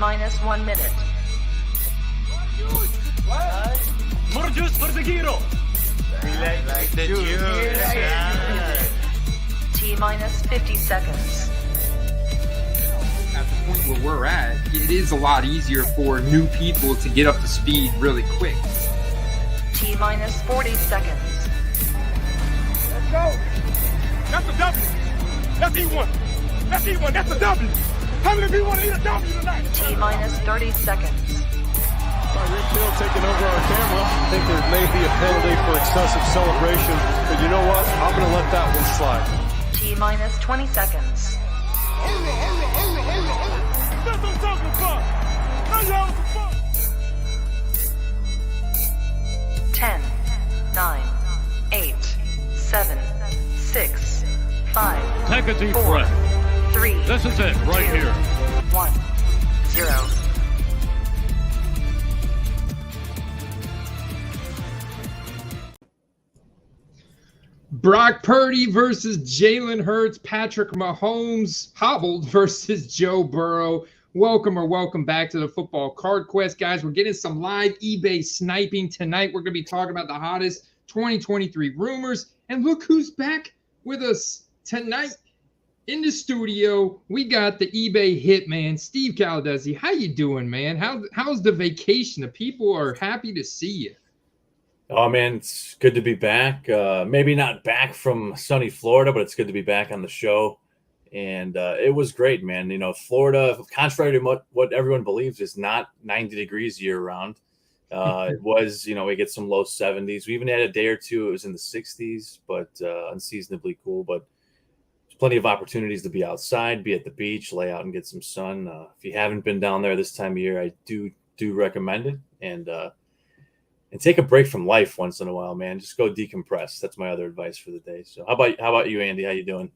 minus 1 minute. More juice for the hero. We like the juice. T minus 50 seconds. At the point where we're at, it is a lot easier for new people to get up to speed really quick. T minus 40 seconds. Let's go. That's a W. That's E1. That's E1. That's a W. How many of you want to eat a W tonight? T minus 30 seconds. Rick Hill taking over our camera. I think there may be a penalty for excessive celebration, but you know what? I'm going to let that one slide. T minus 20 seconds. That's what I'm talking about. Now y'all some fun. 10, 9, 8, 7, 6, 5, Take a deep 4, breath. 3, This is it, right 2, here. 1, 0. Brock Purdy versus Jalen Hurts. Patrick Mahomes hobbled versus Joe Burrow. Welcome back to the Football Card Quest, guys. We're getting some live eBay sniping tonight. We're going to be talking about the hottest 2023 rumors. And look who's back with us tonight in the studio. We got the eBay hitman, Steve Caladesi. How you doing, man? How's the vacation? The people are happy to see you. Oh, man, it's good to be back. Maybe not back from sunny Florida, but it's good to be back on the show. And it was great, man. You know, Florida, contrary to what everyone believes, is not 90 degrees year-round. It was, you know, we get some low 70s. We even had a day or two, it was in the 60s, but unseasonably cool. But there's plenty of opportunities to be outside, be at the beach, lay out and get some sun. If you haven't been down there this time of year, I do recommend it. And take a break from life once in a while, man. Just go decompress. That's my other advice for the day. So how about you, Andy? How you doing?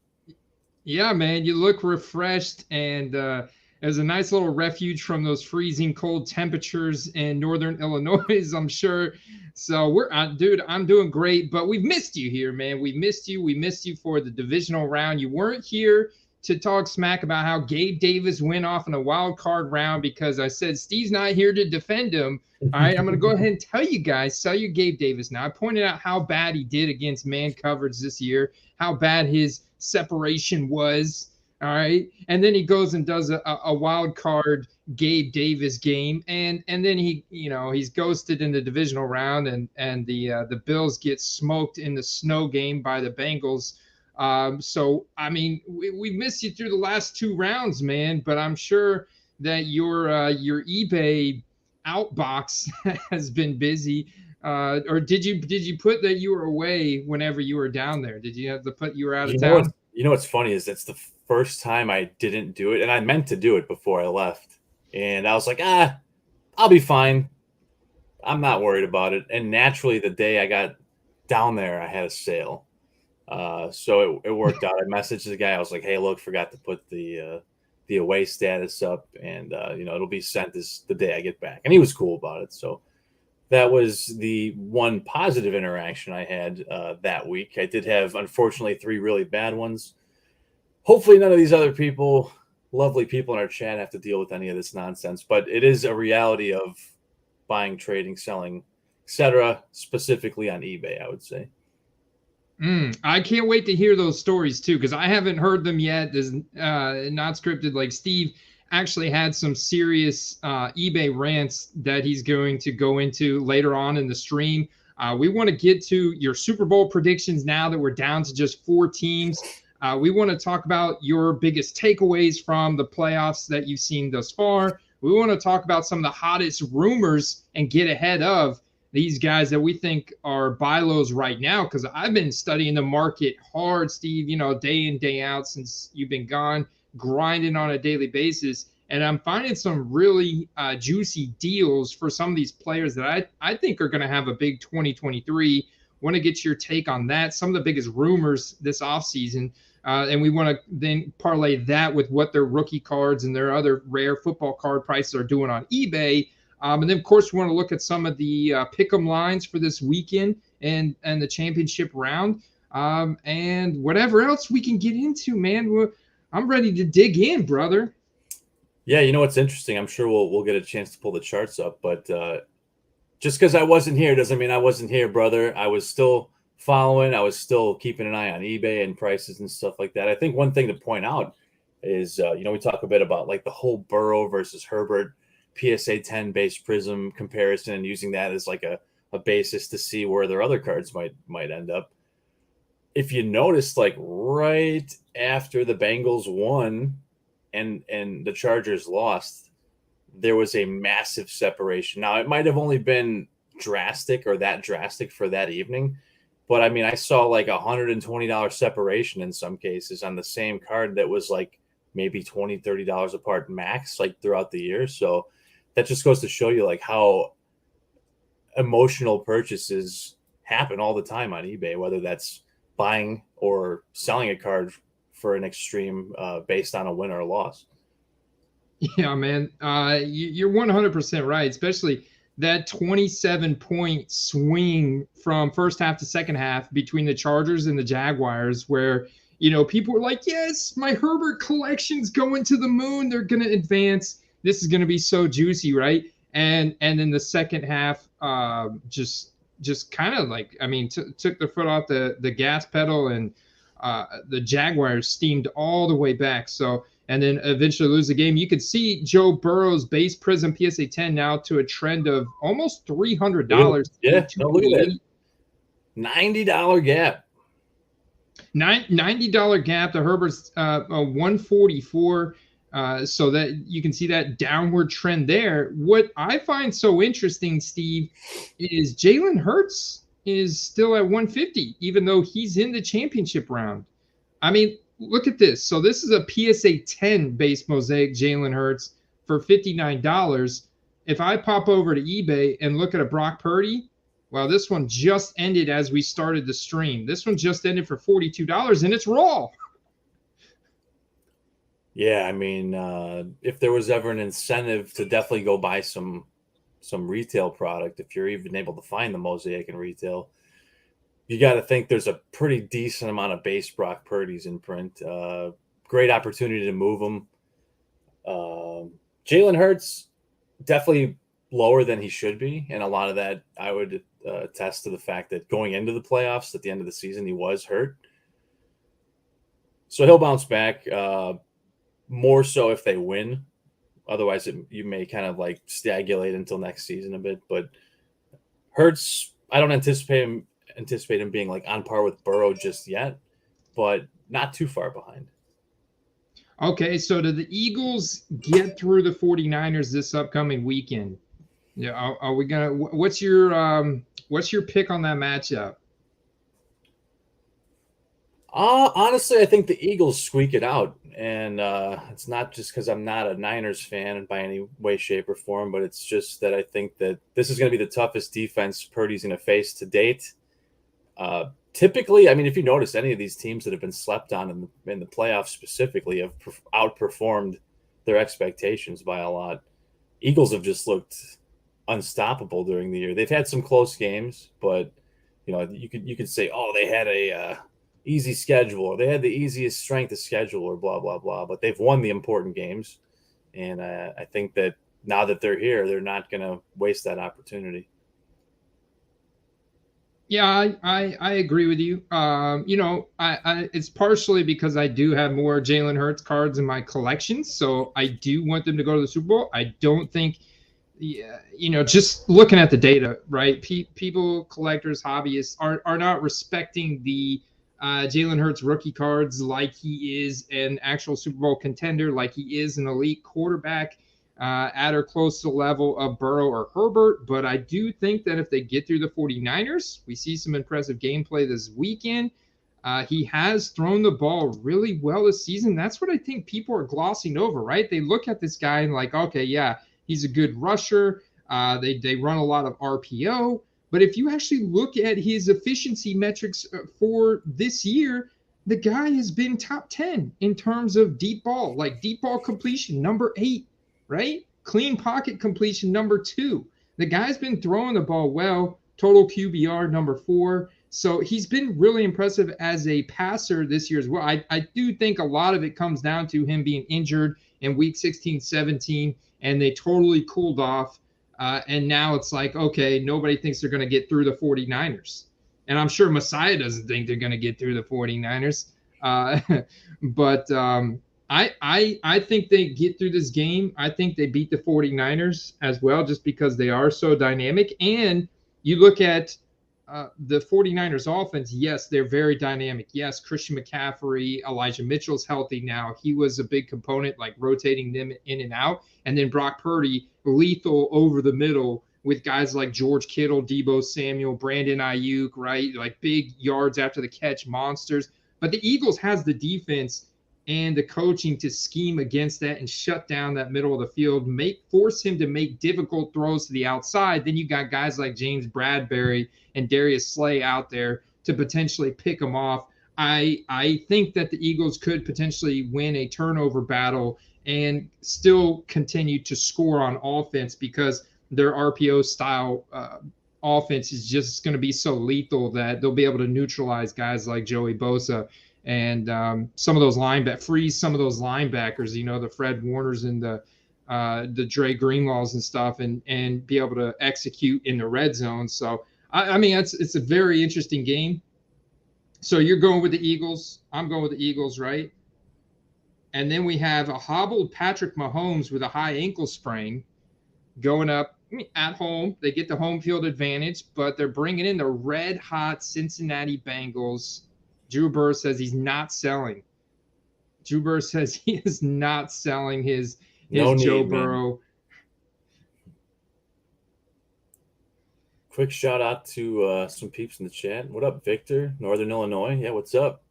Yeah, man, you look refreshed, and there's a nice little refuge from those freezing cold temperatures in northern Illinois, I'm sure. So dude, I'm doing great, but we've missed you here, man. We missed you. We missed you for the divisional round. You weren't here to talk smack about how Gabe Davis went off in a wild card round because I said Steve's not here to defend him. All right, I'm going to go ahead and tell you guys, sell your Gabe Davis now. I pointed out how bad he did against man coverage this year, how bad his separation was. All right, and then he goes and does a wild card Gabe Davis game, and then he's ghosted in the divisional round, and the Bills get smoked in the snow game by the Bengals. So I mean, we missed you through the last two rounds, man. But I'm sure that your eBay outbox has been busy. Or did you put that you were away whenever you were down there? Did you have to put you were out of town? You know what's funny is it's the first time I didn't do it, and I meant to do it before I left. And I was like, I'll be fine. I'm not worried about it. And naturally, the day I got down there, I had a sale. So it worked out. I messaged the guy. I was like, hey, look, forgot to put the away status up, and it'll be sent the day I get back. And he was cool about it. So that was the one positive interaction I had that week. I did have, unfortunately, 3 really bad ones. Hopefully none of these other people, lovely people in our chat, have to deal with any of this nonsense. But it is a reality of buying, trading, selling, etc., specifically on eBay, I would say. I can't wait to hear those stories too, because I haven't heard them yet. There's not scripted. Like Steve actually had some serious eBay rants that he's going to go into later on in the stream. We want to get to your Super Bowl predictions now that we're down to just 4 teams. We want to talk about your biggest takeaways from the playoffs that you've seen thus far. We want to talk about some of the hottest rumors and get ahead of these guys that we think are buy lows right now, because I've been studying the market hard, Steve, day in, day out since you've been gone, grinding on a daily basis. And I'm finding some really juicy deals for some of these players that I think are going to have a big 2023. Want to get your take on that, some of the biggest rumors this offseason. And we want to then parlay that with what their rookie cards and their other rare football card prices are doing on eBay. And then, of course, we want to look at some of the pick'em lines for this weekend and the championship round, and whatever else we can get into, man. I'm ready to dig in, brother. Yeah, you know what's interesting? I'm sure we'll get a chance to pull the charts up, but just because I wasn't here doesn't mean I wasn't here, brother. I was still following. I was still keeping an eye on eBay and prices and stuff like that. I think one thing to point out is, we talk a bit about like the whole Burrow versus Herbert PSA 10 base prism comparison and using that as like a basis to see where their other cards might end up. If you notice, like right after the Bengals won and the Chargers lost, there was a massive separation. Now, it might have only been drastic or that drastic for that evening, but I mean, I saw like $120 separation in some cases on the same card that was like maybe $20, $30 apart max, like throughout the year. So that just goes to show you like how emotional purchases happen all the time on eBay, whether that's buying or selling a card for an extreme based on a win or a loss. Yeah, man. You're 100% right, especially that 27-point swing from first half to second half between the Chargers and the Jaguars, where, people were like, yes, my Herbert collection's going to the moon. They're going to advance. This is going to be so juicy, right? And then the second half just kind of like, took the foot off the gas pedal, and the Jaguars steamed all the way back. So, and then eventually lose the game. You could see Joe Burrow's base prism PSA 10 now to a trend of almost $300. Yeah, no, look at that. $90 gap. $90 gap. The Herbert's 144. So that you can see that downward trend there. What I find so interesting, Steve, is Jalen Hurts is still at 150, even though he's in the championship round. I mean, look at this. So this is a PSA 10 base mosaic Jalen Hurts for $59. If I pop over to eBay and look at a Brock Purdy, well, this one just ended as we started the stream. This one just ended for $42, and it's raw. Yeah, I mean, if there was ever an incentive to definitely go buy some retail product, if you're even able to find the mosaic in retail, you got to think there's a pretty decent amount of base Brock Purdy's in print. Great opportunity to move them. Jalen Hurts, definitely lower than he should be. And a lot of that I would attest to the fact that going into the playoffs at the end of the season, he was hurt. So he'll bounce back. More so if they win. Otherwise, you may kind of like stagulate until next season a bit. But Hurts, I don't anticipate him being like on par with Burrow just yet, but not too far behind. Okay, so do the Eagles get through the 49ers this upcoming weekend? Yeah, are we gonna? What's your pick on that matchup? Honestly, I think the Eagles squeak it out. And it's not just because I'm not a Niners fan by any way, shape, or form, but it's just that I think that this is going to be the toughest defense Purdy's going to face to date. Typically, I mean, if you notice, any of these teams that have been slept on in the playoffs specifically have outperformed their expectations by a lot. Eagles have just looked unstoppable during the year. They've had some close games, but you could say, oh, they had a easy schedule, or they had the easiest strength of schedule, or blah, blah, blah. But they've won the important games. And I think that now that they're here, they're not going to waste that opportunity. Yeah, I agree with you. It's partially because I do have more Jalen Hurts cards in my collection. So I do want them to go to the Super Bowl. I don't think, just looking at the data, right? People, collectors, hobbyists are not respecting the Jalen Hurts rookie cards like he is an actual Super Bowl contender, like he is an elite quarterback at or close to the level of Burrow or Herbert. But I do think that if they get through the 49ers, we see some impressive gameplay this weekend. He has thrown the ball really well this season. That's what I think people are glossing over, right? They look at this guy and like, okay, yeah, he's a good rusher. They run a lot of RPO. But if you actually look at his efficiency metrics for this year, the guy has been top 10 in terms of deep ball, like deep ball completion, number 8, right? Clean pocket completion, number 2. The guy's been throwing the ball well, total QBR, number 4. So he's been really impressive as a passer this year as well. I do think a lot of it comes down to him being injured in week 16, 17, and they totally cooled off. And now it's like, okay, nobody thinks they're going to get through the 49ers. And I'm sure Messiah doesn't think they're going to get through the 49ers. But I think they get through this game. I think they beat the 49ers as well, just because they are so dynamic. And you look at the 49ers offense, yes, they're very dynamic. Yes, Christian McCaffrey, Elijah Mitchell's healthy now. He was a big component, like rotating them in and out. And then Brock Purdy, lethal over the middle with guys like George Kittle, Deebo Samuel, Brandon Ayuk, right? Like big yards after the catch monsters. But the Eagles has the defense and the coaching to scheme against that and shut down that middle of the field, force him to make difficult throws to the outside. Then you got guys like James Bradbury and Darius Slay out there to potentially pick them off. I think that the Eagles could potentially win a turnover battle and still continue to score on offense, because their RPO style offense is just going to be so lethal that they'll be able to neutralize guys like Joey Bosa and some of those freeze some of those linebackers, the Fred Warners and the Dre Greenlaws and stuff, and be able to execute in the red zone. So I mean, it's a very interesting game. So you're going with the Eagles. I'm going with the Eagles, right? And then we have a hobbled Patrick Mahomes with a high ankle sprain going up at home. They get the home field advantage, but they're bringing in the red-hot Cincinnati Bengals. Drew Burr says he's not selling. Drew Burr says he is not selling his Joe Burrow. Man. Quick shout out to some peeps in the chat. What up, Victor? Northern Illinois. Yeah, what's up?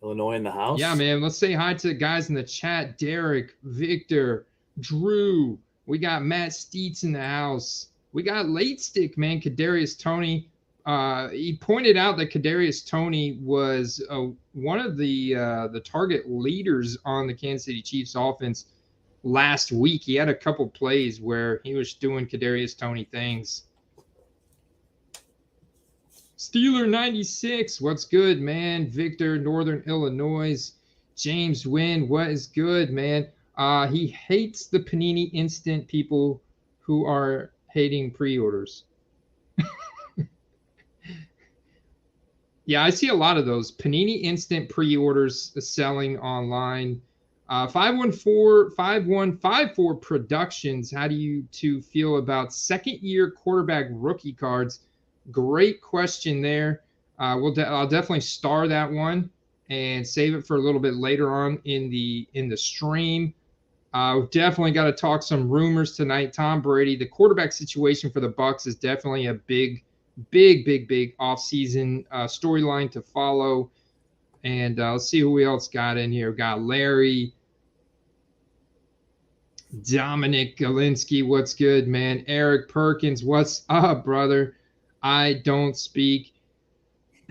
Illinois in the house. Yeah, man. Let's say hi to the guys in the chat. Derek, Victor, Drew. We got Matt Steets in the house. We got Late Stick, man. Kadarius Toney. He pointed out that Kadarius Toney was one of the target leaders on the Kansas City Chiefs offense last week. He had a couple plays where he was doing Kadarius Toney things. Steeler 96, what's good, man? Victor, Northern Illinois. James Wynn, what is good, man? He hates the Panini Instant people who are hating pre-orders. Yeah, I see a lot of those Panini Instant pre-orders selling online. 5154 Productions, how do you two feel about second-year quarterback rookie cards? Great question there. I'll definitely star that one and save it for a little bit later on in the stream. We've definitely got to talk some rumors tonight. Tom Brady, the quarterback situation for the Bucs is definitely a big offseason storyline to follow. And let's see who we else got in here. We've got Larry, Dominic Galinsky, what's good, man? Eric Perkins, what's up, brother? I don't speak.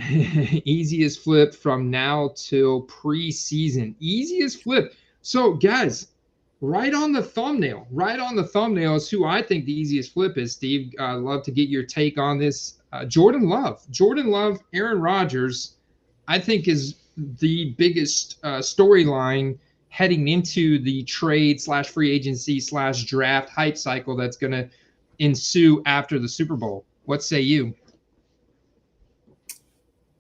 Easiest flip from now till preseason. Easiest flip. So, guys, right on the thumbnail is who I think the easiest flip is, Steve. I'd love to get your take on this. Jordan Love, Aaron Rodgers, I think is the biggest storyline heading into the trade / free agency / draft hype cycle that's going to ensue after the Super Bowl. What say you?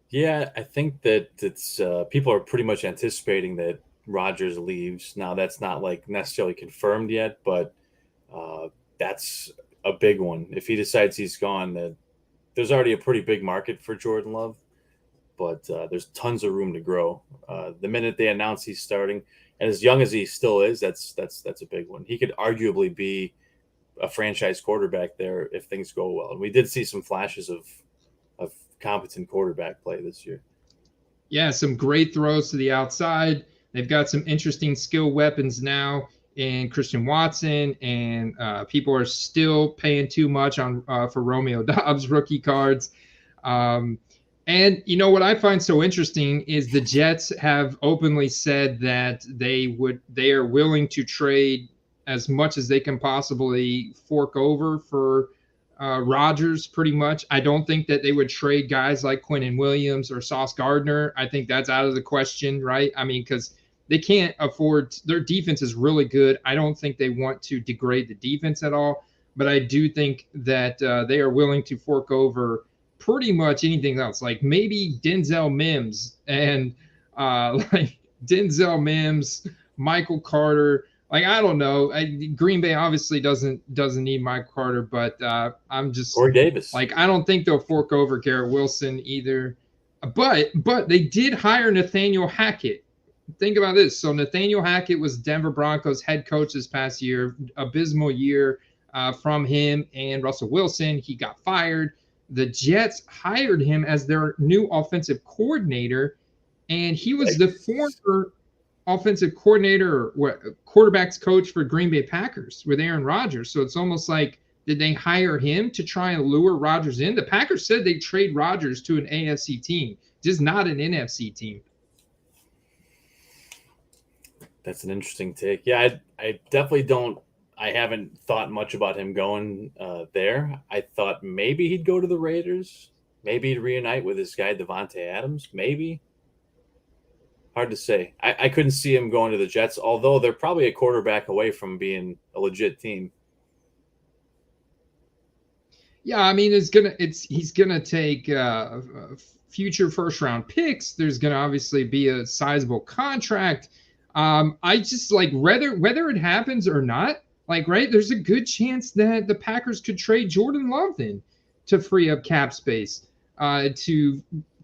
Yeah, I think that it's people are pretty much anticipating that Rodgers leaves. Now that's not like necessarily confirmed yet, but that's a big one. If he decides he's gone, that there's already a pretty big market for Jordan Love, but there's tons of room to grow. The minute they announce he's starting, and as young as he still is, that's a big one. He could arguably be a franchise quarterback there if things go well. And we did see some flashes of competent quarterback play this year. Yeah, some great throws to the outside. They've got some interesting skill weapons now in Christian Watson, and people are still paying too much on for Romeo Doubs rookie cards. And you know what I find so interesting is the Jets have openly said that they are willing to trade as much as they can possibly fork over for Rodgers, pretty much. I don't think that they would trade guys like Quinnen Williams or Sauce Gardner. I think that's out of the question, right? I mean, because they can't afford. Their defense is really good. I don't think they want to degrade the defense at all, but I do think that they are willing to fork over pretty much anything else, like maybe Denzel Mims and like Denzel Mims, Michael Carter. Like, I don't know. Green Bay obviously doesn't need Mike Carter, but I'm just Or Davis. Like, I don't think they'll fork over Garrett Wilson either. But they did hire Nathaniel Hackett. Think about this. So Nathaniel Hackett was Denver Broncos head coach this past year. Abysmal year from him and Russell Wilson. He got fired. The Jets hired him as their new offensive coordinator, and he was the former offensive coordinator or quarterbacks coach for Green Bay Packers with Aaron Rodgers. So it's almost like, did they hire him to try and lure Rodgers in? The Packers said they'd trade Rodgers to an AFC team, just not an NFC team. That's an interesting take. Yeah, I definitely don't. I haven't thought much about him going there. I thought maybe he'd go to the Raiders. Maybe he'd reunite with his guy Devontae Adams. Maybe. Hard to say. I couldn't see him going to the Jets, although they're probably a quarterback away from being a legit team. Yeah, I mean, he's gonna take future first round picks. There's gonna obviously be a sizable contract. I just like whether it happens or not. Like, right, there's a good chance that the Packers could trade Jordan Love then to free up cap space to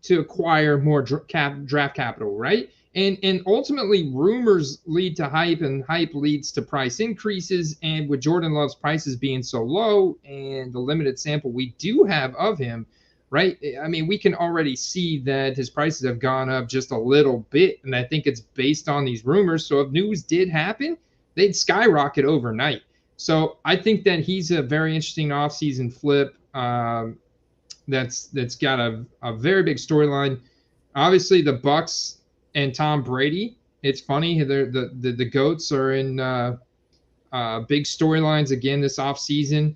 acquire more draft capital, right? And ultimately, rumors lead to hype, and hype leads to price increases. And with Jordan Love's prices being so low and the limited sample we do have of him, right? I mean, we can already see that his prices have gone up just a little bit. And I think it's based on these rumors. So if news did happen, they'd skyrocket overnight. So I think that he's a very interesting offseason flip. That's got a very big storyline. Obviously, the Bucs and Tom Brady. It's funny, the GOATs are in big storylines again this offseason.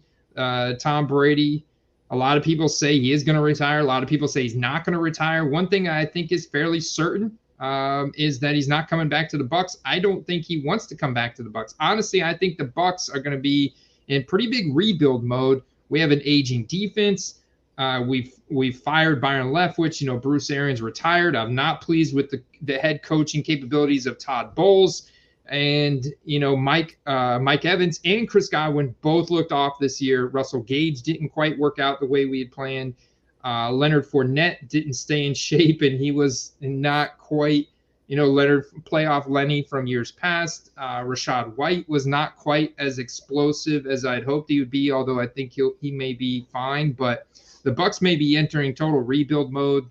Tom Brady, a lot of people say he is going to retire. A lot of people say he's not going to retire. One thing I think is fairly certain is that he's not coming back to the Bucs. I don't think he wants to come back to the Bucs. Honestly, I think the Bucs are going to be in pretty big rebuild mode. We have an aging defense. We've fired Byron Leftwich. Bruce Arians retired. I'm not pleased with the head coaching capabilities of Todd Bowles, and Mike Evans and Chris Godwin both looked off this year. Russell Gage didn't quite work out the way we had planned. Leonard Fournette didn't stay in shape, and he was not quite Leonard playoff Lenny from years past. Rashad White was not quite as explosive as I'd hoped he would be, although I think he may be fine, but the Bucs may be entering total rebuild mode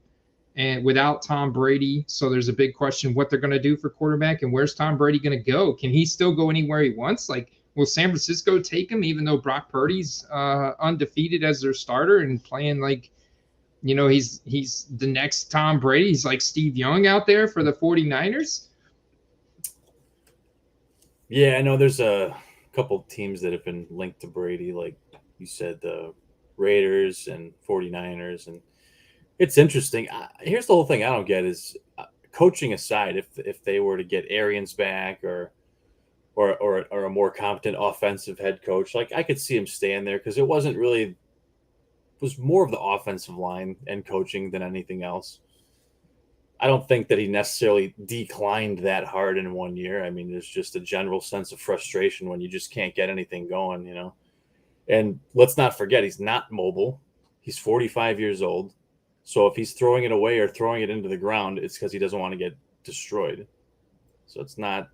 and without Tom Brady. So there's a big question what they're going to do for quarterback, and where's Tom Brady going to go? Can he still go anywhere he wants? Like, will San Francisco take him even though Brock Purdy's undefeated as their starter and playing like, he's the next Tom Brady? He's like Steve Young out there for the 49ers. Yeah, I know there's a couple teams that have been linked to Brady, like you said, the Raiders and 49ers, and it's interesting. Here's the whole thing I don't get is coaching aside, if they were to get Arians back or a more competent offensive head coach, like I could see him staying there because it was more of the offensive line and coaching than anything else. I don't think that he necessarily declined that hard in 1 year. I mean, there's just a general sense of frustration when you just can't get anything going, And let's not forget, he's not mobile. He's 45 years old. So if he's throwing it away or throwing it into the ground, it's because he doesn't want to get destroyed. So it's not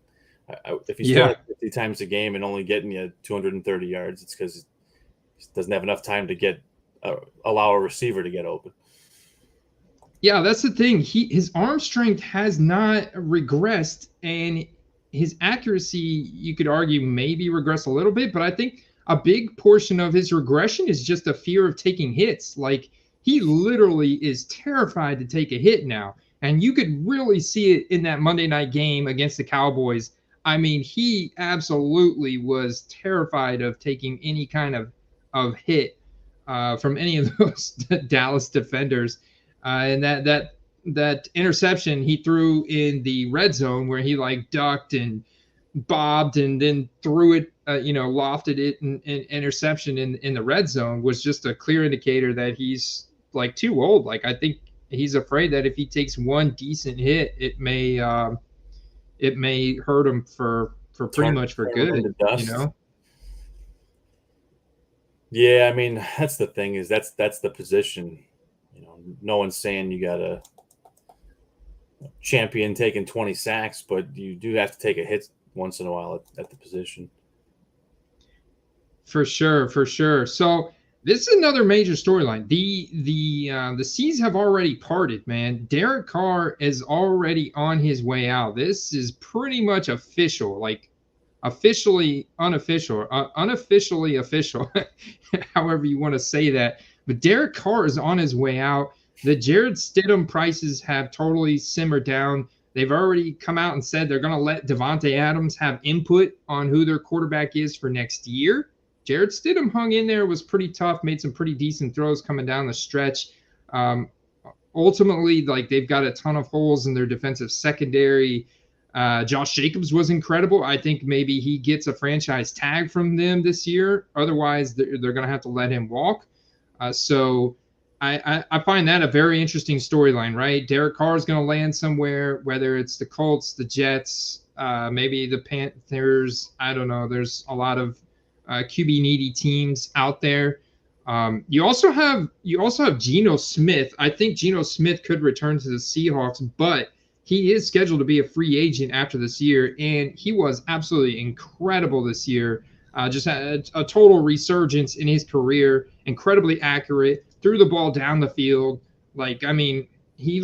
if he's throwing 50 times a game and only getting you 230 yards, it's because he doesn't have enough time to allow a receiver to get open. Yeah, that's the thing. His arm strength has not regressed, and his accuracy, you could argue, maybe regressed a little bit, but I think a big portion of his regression is just a fear of taking hits. Like, he literally is terrified to take a hit now. And you could really see it in that Monday night game against the Cowboys. I mean, he absolutely was terrified of taking any kind of hit from any of those Dallas defenders. And that that interception he threw in the red zone where he like ducked and bobbed and then threw it, lofted it and interception in the red zone was just a clear indicator that he's like too old. Like I think he's afraid that if he takes one decent hit, it may hurt him for pretty much for good. Yeah, I mean that's the thing is that's the position. No one's saying you got a champion taking 20 sacks, but you do have to take a hit once in a while at the position. For sure. So this is another major storyline. The seas have already parted, man. Derek Carr is already on his way out. This is pretty much official, like officially unofficial, unofficially official, however you want to say that. But Derek Carr is on his way out. The Jared Stidham prices have totally simmered down. They've already come out and said they're going to let Devontae Adams have input on who their quarterback is for next year. Jared Stidham hung in there, was pretty tough, made some pretty decent throws coming down the stretch. Ultimately, like they've got a ton of holes in their defensive secondary. Josh Jacobs was incredible. I think maybe he gets a franchise tag from them this year. Otherwise, they're going to have to let him walk. So I find that a very interesting storyline, right? Derek Carr is going to land somewhere, whether it's the Colts, the Jets, maybe the Panthers. I don't know. There's a lot of QB needy teams out there. You also have Geno Smith. I think Geno Smith could return to the Seahawks, but he is scheduled to be a free agent after this year, and he was absolutely incredible this year. Just had a total resurgence in his career, incredibly accurate, threw the ball down the field. Like, I mean, he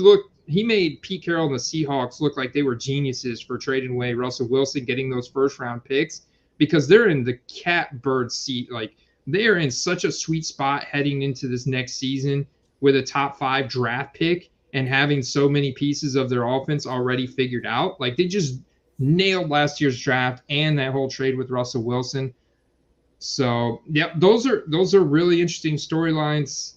made Pete Carroll and the Seahawks look like they were geniuses for trading away Russell Wilson, getting those first-round picks, because they're in the catbird seat. Like, they're in such a sweet spot heading into this next season with a top 5 draft pick and having so many pieces of their offense already figured out. Like, they just nailed last year's draft and that whole trade with Russell Wilson. So, yeah, those are really interesting storylines.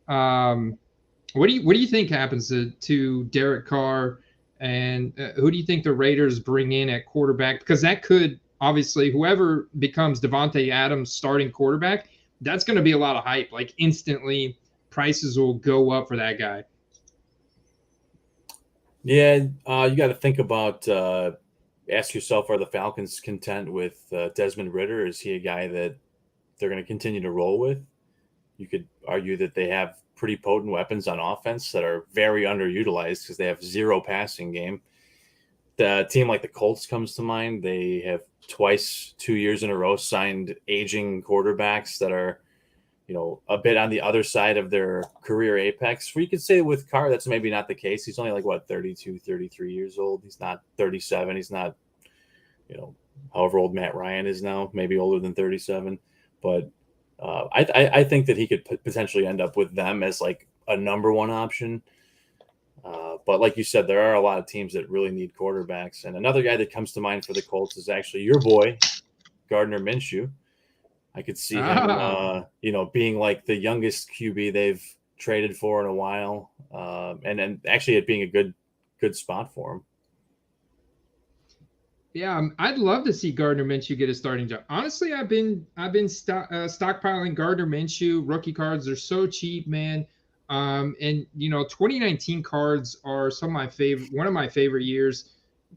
What do you think happens to Derek Carr, and who do you think the Raiders bring in at quarterback? Because that could obviously, whoever becomes Devontae Adams' starting quarterback, that's going to be a lot of hype. Like instantly, prices will go up for that guy. Yeah, you got to think about. Ask yourself, are the Falcons content with Desmond Ridder? Is he a guy that they're going to continue to roll with? You could argue that they have pretty potent weapons on offense that are very underutilized because they have zero passing game. The team like the Colts comes to mind. They have twice 2 years in a row signed aging quarterbacks that are, a bit on the other side of their career apex. Where you could say with Carr, that's maybe not the case. He's only 32, 33 years old. He's not 37. He's not, however old Matt Ryan is now, maybe older than 37. But I think that he could potentially end up with them as like a number one option. But like you said, there are a lot of teams that really need quarterbacks. And another guy that comes to mind for the Colts is actually your boy, Gardner Minshew. I could see him, being like the youngest QB they've traded for in a while, and actually it being a good spot for him. Yeah, I'd love to see Gardner Minshew get a starting job. Honestly, I've been stockpiling Gardner Minshew rookie cards. They're so cheap, man. And 2019 cards are one of my favorite years.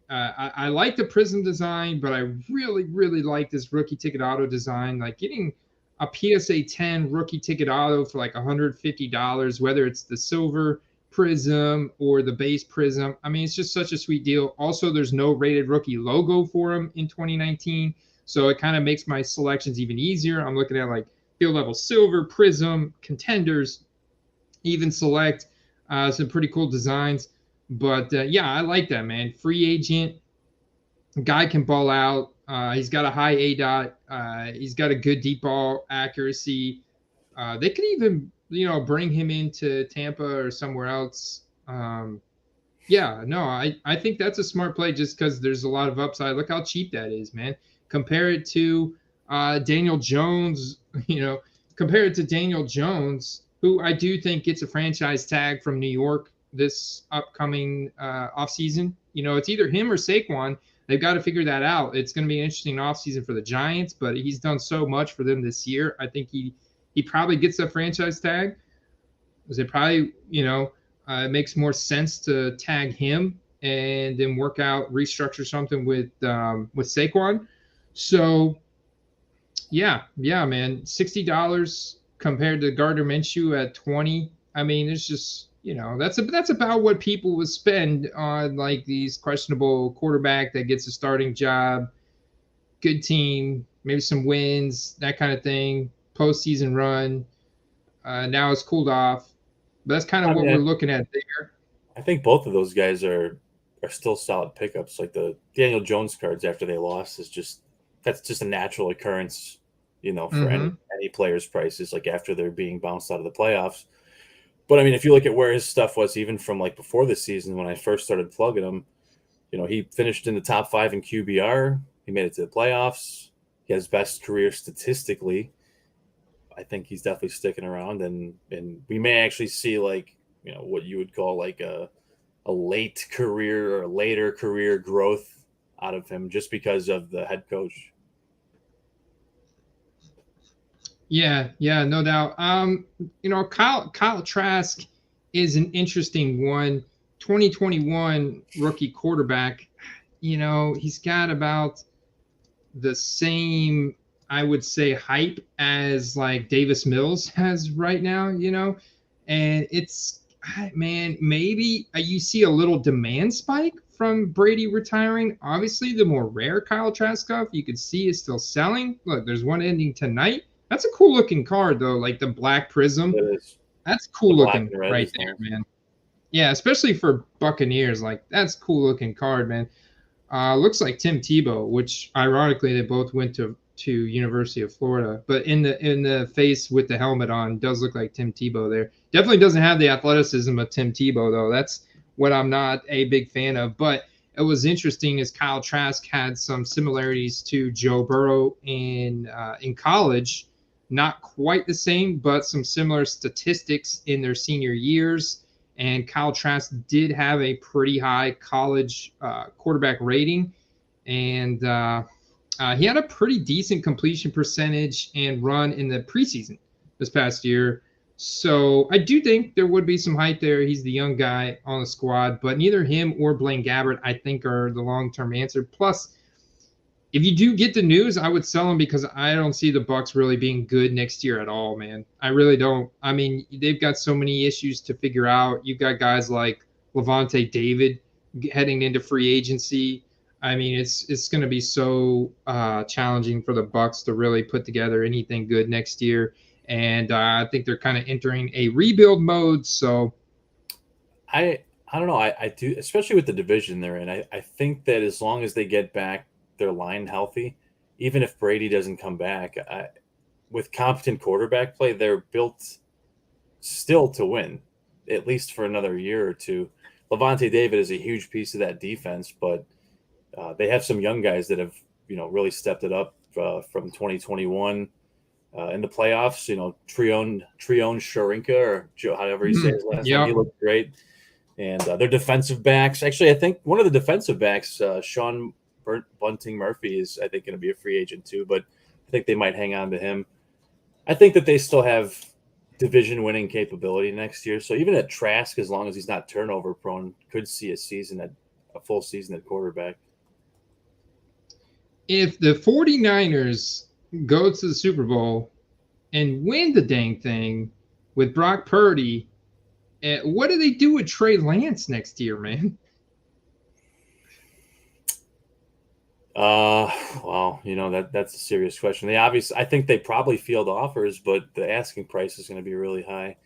I like the Prism design, but I really, really like this rookie ticket auto design. Like getting a PSA 10 rookie ticket auto for like $150, whether it's the silver Prism or the base Prism. I mean, it's just such a sweet deal. Also, there's no rated rookie logo for him in 2019, so it kind of makes my selections even easier. I'm looking at like field level silver, Prism, contenders, even select, some pretty cool designs. But yeah, I like that, man. Free agent, guy can ball out. He's got a high ADOT. He's got a good deep ball accuracy. They could even, bring him into Tampa or somewhere else. I think that's a smart play just because there's a lot of upside. Look how cheap that is, man. Compare it to Daniel Jones. Compare it to Daniel Jones, who I do think gets a franchise tag from New York. this upcoming offseason. You know, it's either him or Saquon. They've got to figure that out. It's going to be an interesting offseason for the Giants, but he's done so much for them this year. I think he probably gets a franchise tag. Because it probably, it makes more sense to tag him and then restructure something with Saquon. So, yeah, man, $60 compared to Gardner Minshew at 20. I mean, it's just, that's about what people would spend on like these questionable quarterback that gets a starting job, good team, maybe some wins, that kind of thing, postseason run. Now it's cooled off. But that's kind of what we're looking at there. I think both of those guys are still solid pickups. Like the Daniel Jones cards after they lost that's just a natural occurrence, for any player's prices, like after they're being bounced out of the playoffs. But I mean, if you look at where his stuff was, even from like before the season when I first started plugging him, he finished in the top 5 in QBR. He made it to the playoffs. He has best career statistically. I think he's definitely sticking around, and we may actually see like what you would call like a late career or later career growth out of him just because of the head coach. Yeah, no doubt. Kyle Trask is an interesting one. 2021 rookie quarterback. He's got about the same, I would say, hype as like Davis Mills has right now, and it's, man, maybe you see a little demand spike from Brady retiring. Obviously, the more rare Kyle Trask stuff you could see is still selling. Look, there's one ending tonight. That's a cool looking card though, like the black prism. That's cool looking right there, man. Yeah, especially for Buccaneers, like that's cool looking card, man. Looks like Tim Tebow, which ironically they both went to University of Florida, but in the face with the helmet on does look like Tim Tebow there. Definitely doesn't have the athleticism of Tim Tebow though. That's what I'm not a big fan of. But it was interesting as Kyle Trask had some similarities to Joe Burrow in college. Not quite the same, but some similar statistics in their senior years. And Kyle Trask did have a pretty high college quarterback rating, and he had a pretty decent completion percentage and run in the preseason this past year. So I do think there would be some hype there. He's the young guy on the squad, but neither him or Blaine Gabbert, I think, are the long-term answer. Plus, if you do get the news, I would sell him because I don't see the Bucs really being good next year at all, man. I really don't. I mean, they've got so many issues to figure out. You've got guys like Levante David heading into free agency. I mean, it's going to be so challenging for the Bucs to really put together anything good next year. And I think they're kind of entering a rebuild mode. So I don't know. I do, especially with the division they're in. I think that as long as they get back their line healthy, even if Brady doesn't come back, with competent quarterback play, they're built still to win, at least for another year or two. Levante David is a huge piece of that defense, but they have some young guys that have, really stepped it up from 2021 in the playoffs. Trion Sharinka, or however you say his last name, he looked great. And their defensive backs, actually, I think one of the defensive backs, Sean Bunting Murphy, is, I think, going to be a free agent too, but I think they might hang on to him. I think that they still have division winning capability next year. So even at Trask, as long as he's not turnover prone, could see a full season at quarterback. If the 49ers go to the Super Bowl and win the dang thing with Brock Purdy, what do they do with Trey Lance next year, man? Well, that's a serious question. I think they probably field offers, but the asking price is going to be really high.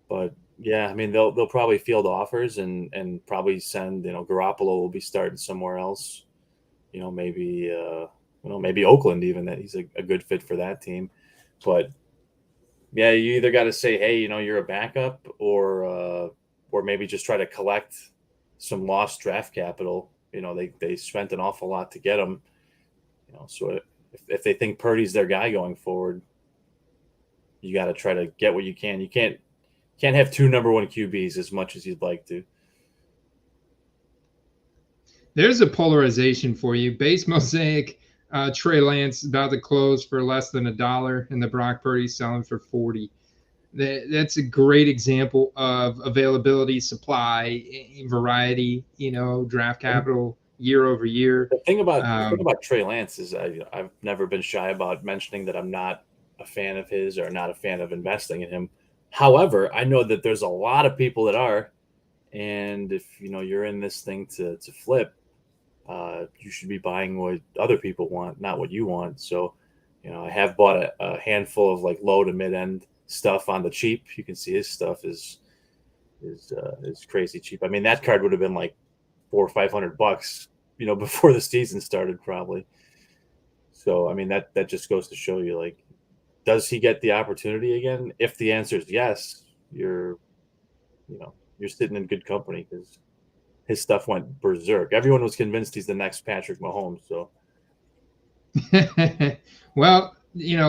But yeah, I mean, they'll probably field offers and probably send, Garoppolo will be starting somewhere else. Maybe Oakland, even, that he's a good fit for that team. But yeah, you either got to say, hey, you're a backup, or maybe just try to collect some lost draft capital. They spent an awful lot to get him. So if they think Purdy's their guy going forward, you got to try to get what you can. You can't have two number one QBs as much as you'd like to. There's a polarization for you. Base Mosaic, Trey Lance about to close for less than $1, and the Brock Purdy selling for 40. That's a great example of availability, supply, variety. Draft capital year over year. The thing about Trey Lance is I've never been shy about mentioning that I'm not a fan of his or not a fan of investing in him. However, I know that there's a lot of people that are, and if you're in this thing to flip, you should be buying what other people want, not what you want. So, I have bought a handful of like low to mid end stuff on the cheap. You can see his stuff is crazy cheap. I mean, that card would have been like $400 or $500, before the season started probably. So, I mean, that just goes to show you, like, does he get the opportunity again? If the answer is yes, you're sitting in good company because his stuff went berserk. Everyone was convinced he's the next Patrick Mahomes. So, well,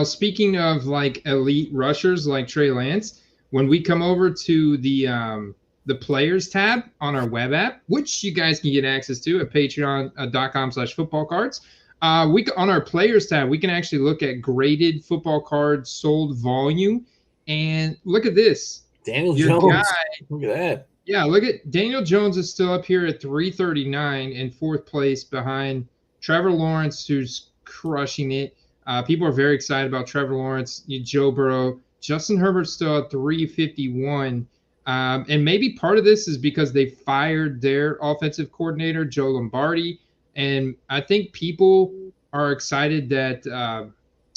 speaking of like elite rushers like Trey Lance, when we come over to the players tab on our web app, which you guys can get access to at patreon.com/footballcards, on our players tab, we can actually look at graded football cards sold volume. And look at this. Daniel Jones. Look at that. Yeah, look at Daniel Jones is still up here at 339 in fourth place behind Trevor Lawrence, who's crushing it. People are very excited about Trevor Lawrence, Joe Burrow. Justin Herbert's still at 351. And maybe part of this is because they fired their offensive coordinator, Joe Lombardi. And I think people are excited that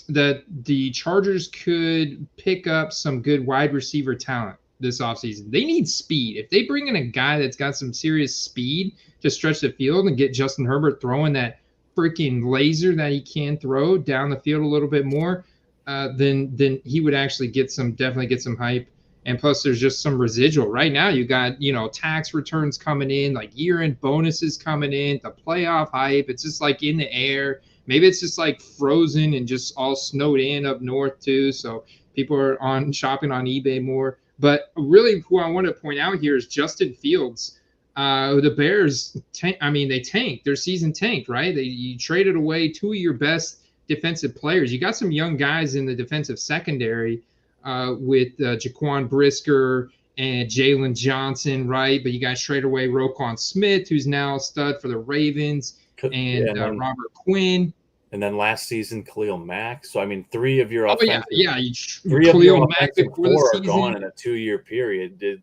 the Chargers could pick up some good wide receiver talent this offseason. They need speed. If they bring in a guy that's got some serious speed to stretch the field and get Justin Herbert throwing that freaking laser that he can throw down the field a little bit more, then he would actually definitely get some hype. And plus, there's just some residual. Right now, you got, tax returns coming in, like year-end bonuses coming in, the playoff hype. It's just like in the air. Maybe it's just like frozen and just all snowed in up north too. So people are shopping on eBay more. But really, who I want to point out here is Justin Fields. The Bears, they tanked. Their season tanked, right? You traded away two of your best defensive players. You got some young guys in the defensive secondary with Jaquan Brisker and Jalen Johnson, right? But you guys traded away Roquan Smith, who's now a stud for the Ravens, and Robert Quinn. And then last season, Khalil Mack. So, I mean, three of your offensive Khalil Mack core are gone in a 2-year period. Did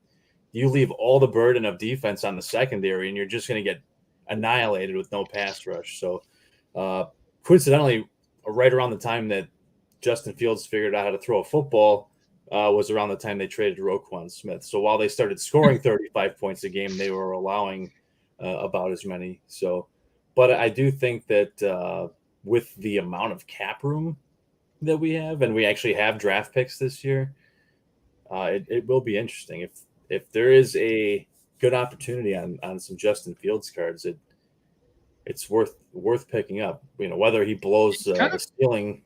you leave all the burden of defense on the secondary, and you're just going to get annihilated with no pass rush. So, coincidentally, right around the time that Justin Fields figured out how to throw a football was around the time they traded Roquan Smith. So, while they started scoring 35 points a game, they were allowing about as many. So, but I do think that with the amount of cap room that we have, and we actually have draft picks this year, it will be interesting. If there is a good opportunity on some Justin Fields cards, it's worth picking up. Whether he blows the ceiling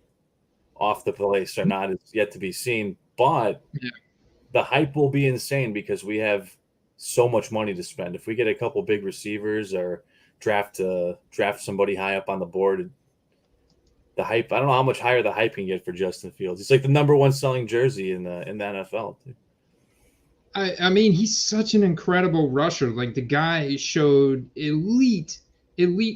off the place or not is yet to be seen. But the hype will be insane because we have so much money to spend. If we get a couple big receivers or draft somebody high up on the board, the hype. I don't know how much higher the hype can get for Justin Fields. He's like the number one selling jersey in the NFL. Dude. I mean, he's such an incredible rusher. Like, the guy showed elite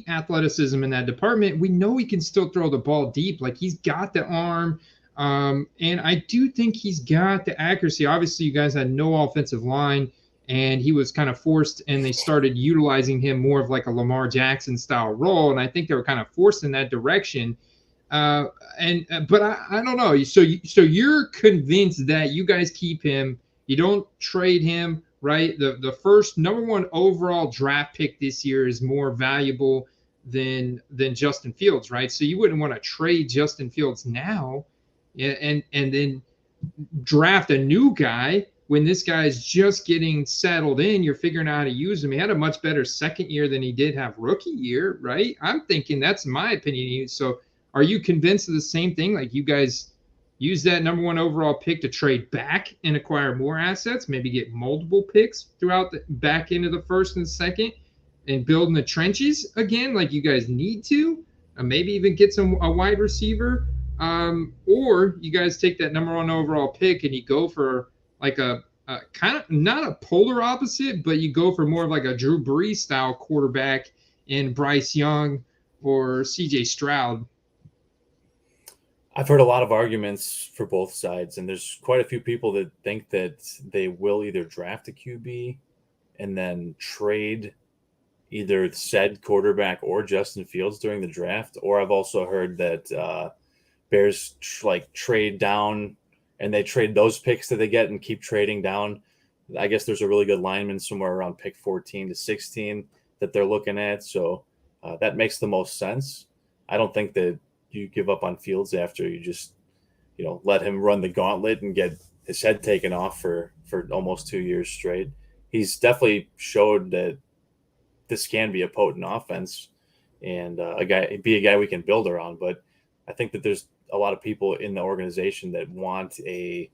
athleticism in that department. We know he can still throw the ball deep. Like, he's got the arm. And I do think he's got the accuracy. Obviously, you guys had no offensive line, and he was kind of forced, and they started utilizing him more of like a Lamar Jackson style role. And I think they were kind of forced in that direction. But I don't know. So you're convinced that you guys keep him. You don't trade him, right? The first number one overall draft pick this year is more valuable than Justin Fields, right? So you wouldn't want to trade Justin Fields now, and then draft a new guy when this guy's just getting settled in. You're figuring out how to use him. He had a much better second year than he did have rookie year, right? I'm thinking, that's my opinion. So are you convinced of the same thing? Like, you guys use that number 1 overall pick to trade back and acquire more assets, maybe get multiple picks throughout the back end of the first and second, and build in the trenches again like you guys need to. Maybe even get a wide receiver. Or you guys take that number 1 overall pick and you go for like a kind of not a polar opposite, but you go for more of like a Drew Brees style quarterback in Bryce Young or CJ Stroud. I've heard a lot of arguments for both sides, and there's quite a few people that think that they will either draft a QB and then trade either said quarterback or Justin Fields during the draft. Or I've also heard that Bears trade down and they trade those picks that they get and keep trading down. I guess there's a really good lineman somewhere around pick 14 to 16 that they're looking at. So that makes the most sense. I don't think that you give up on Fields after you just, let him run the gauntlet and get his head taken off for almost 2 years straight. He's definitely showed that this can be a potent offense and a guy we can build around. But I think that there's a lot of people in the organization that want a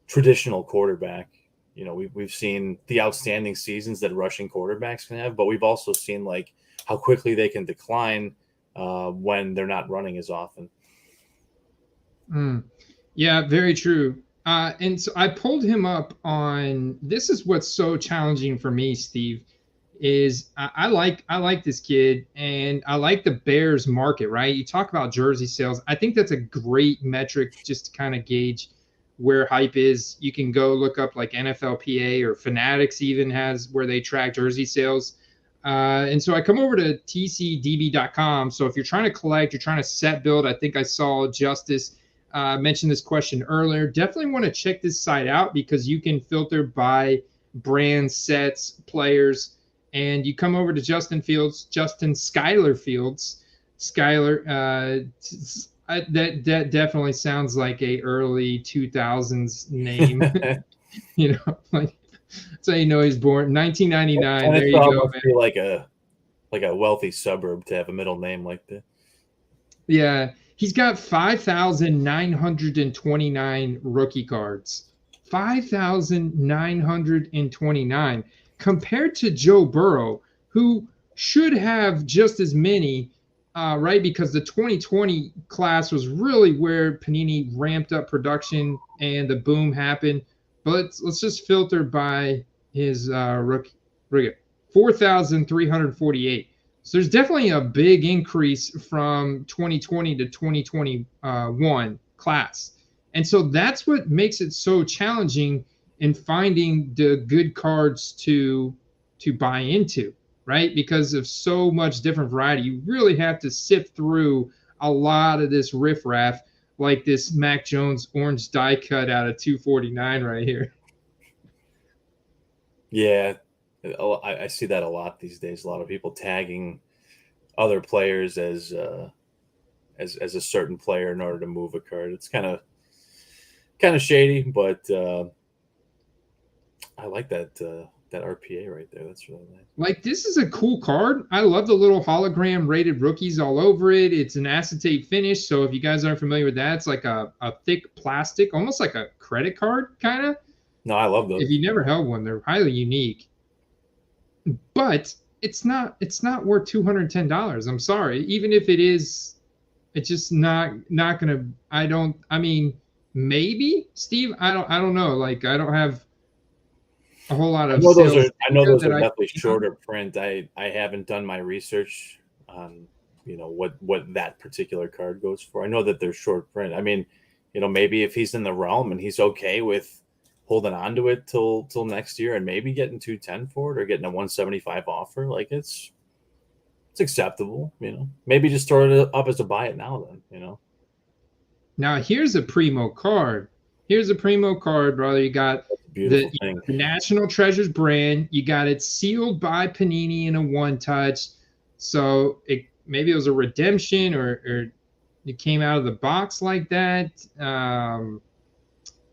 traditional quarterback. We've seen the outstanding seasons that rushing quarterbacks can have, but we've also seen how quickly they can decline when they're not running as often. Yeah, very true. And so I pulled him up on, this is what's so challenging for me, Steve, is I like this kid, and I like the Bears market, right? You talk about jersey sales. I think that's a great metric just to kind of gauge where hype is. You can go look up like NFLPA or Fanatics even has where they track jersey sales. And so I come over to tcdb.com. So if you're trying to collect, you're trying to set build, I think I saw Justice mention this question earlier. Definitely want to check this site out because you can filter by brand, sets, players, and you come over to Justin Skyler Fields. Skyler, that definitely sounds like a early 2000s name. So he's born 1999. There you go, man. Be like a wealthy suburb to have a middle name like that. Yeah, he's got 5,929 rookie cards. 5,929 compared to Joe Burrow, who should have just as many, right? Because the 2020 class was really where Panini ramped up production and the boom happened. But let's just filter by his rookie 4,348. So there's definitely a big increase from 2020 to 2021 class. And so that's what makes it so challenging in finding the good cards to buy into, right? Because of so much different variety, you really have to sift through a lot of this riffraff, like this Mac Jones orange die cut out of 249 right here. Yeah, I see that a lot these days. A lot of people tagging other players as a certain player in order to move a card. It's kind of shady, but I like that RPA right there. That's really nice. Like, this is a cool card. I love the little hologram rated rookies all over it. It's an acetate finish, so if you guys aren't familiar with that, it's like a thick plastic, almost like a credit card kind of. No, I love those. If you never held one, they're highly unique. But it's not worth $210. I'm sorry. Even if it is, it's just not gonna. Maybe, Steve. I don't know. Like, I don't have a whole lot of. I know those are definitely shorter print. I haven't done my research on what that particular card goes for. I know that they're short print. I mean, maybe if he's in the realm and he's okay with holding on to it till next year and maybe getting 210 for it or getting a 175 offer, like it's acceptable. Maybe just throw it up as a buy it now then. Now here's a primo card. Brother. You got the National Treasures brand. You got it sealed by Panini in a one touch. So maybe it was a redemption or it came out of the box like that.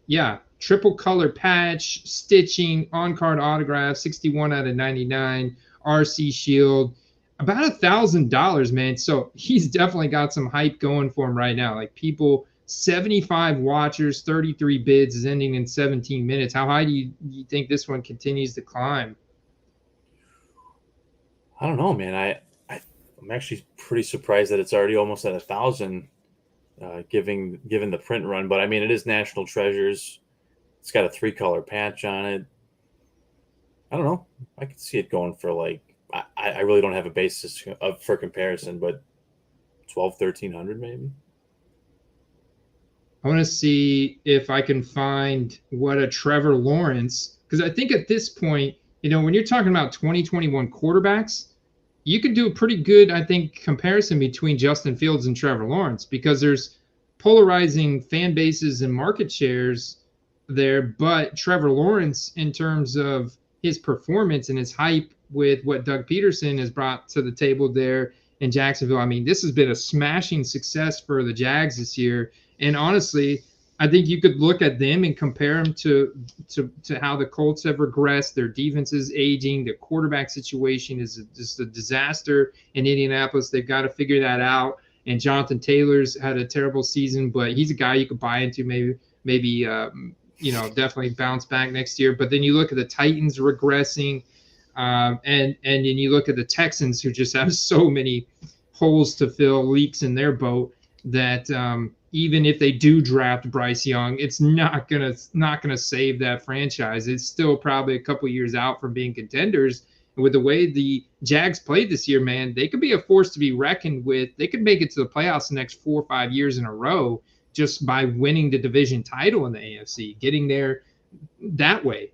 Yeah. Triple color patch, stitching, on-card autograph, 61 out of 99, RC shield, about $1,000, man. So he's definitely got some hype going for him right now. Like, people 75 watchers, 33 bids, is ending in 17 minutes. How high do you think this one continues to climb? I don't know, man. I'm actually pretty surprised that it's already almost at 1,000, given the print run. But I mean, it is National Treasures. It's got a 3-color patch on it. I don't know. I could see it going for like, I really don't have a basis for comparison, but 1,200-1,300 maybe. I want to see if I can find what a Trevor Lawrence, because I think at this point, when you're talking about 2021 quarterbacks, you can do a pretty good, I think, comparison between Justin Fields and Trevor Lawrence, because there's polarizing fan bases and market shares there. But Trevor Lawrence, in terms of his performance and his hype with what Doug Peterson has brought to the table there in Jacksonville, I mean, this has been a smashing success for the Jags this year. And honestly, I think you could look at them and compare them to how the Colts have regressed. Their defense is aging. Their quarterback situation is just a disaster in Indianapolis. They've got to figure that out. And Jonathan Taylor's had a terrible season, but he's a guy you could buy into, maybe definitely bounce back next year. But then you look at the Titans regressing, and then you look at the Texans, who just have so many holes to fill, leaks in their boat, that even if they do draft Bryce Young, it's not gonna save that franchise. It's still probably a couple years out from being contenders. And with the way the Jags played this year, man, they could be a force to be reckoned with. They could make it to the playoffs the next 4 or 5 years in a row just by winning the division title in the AFC, getting there that way.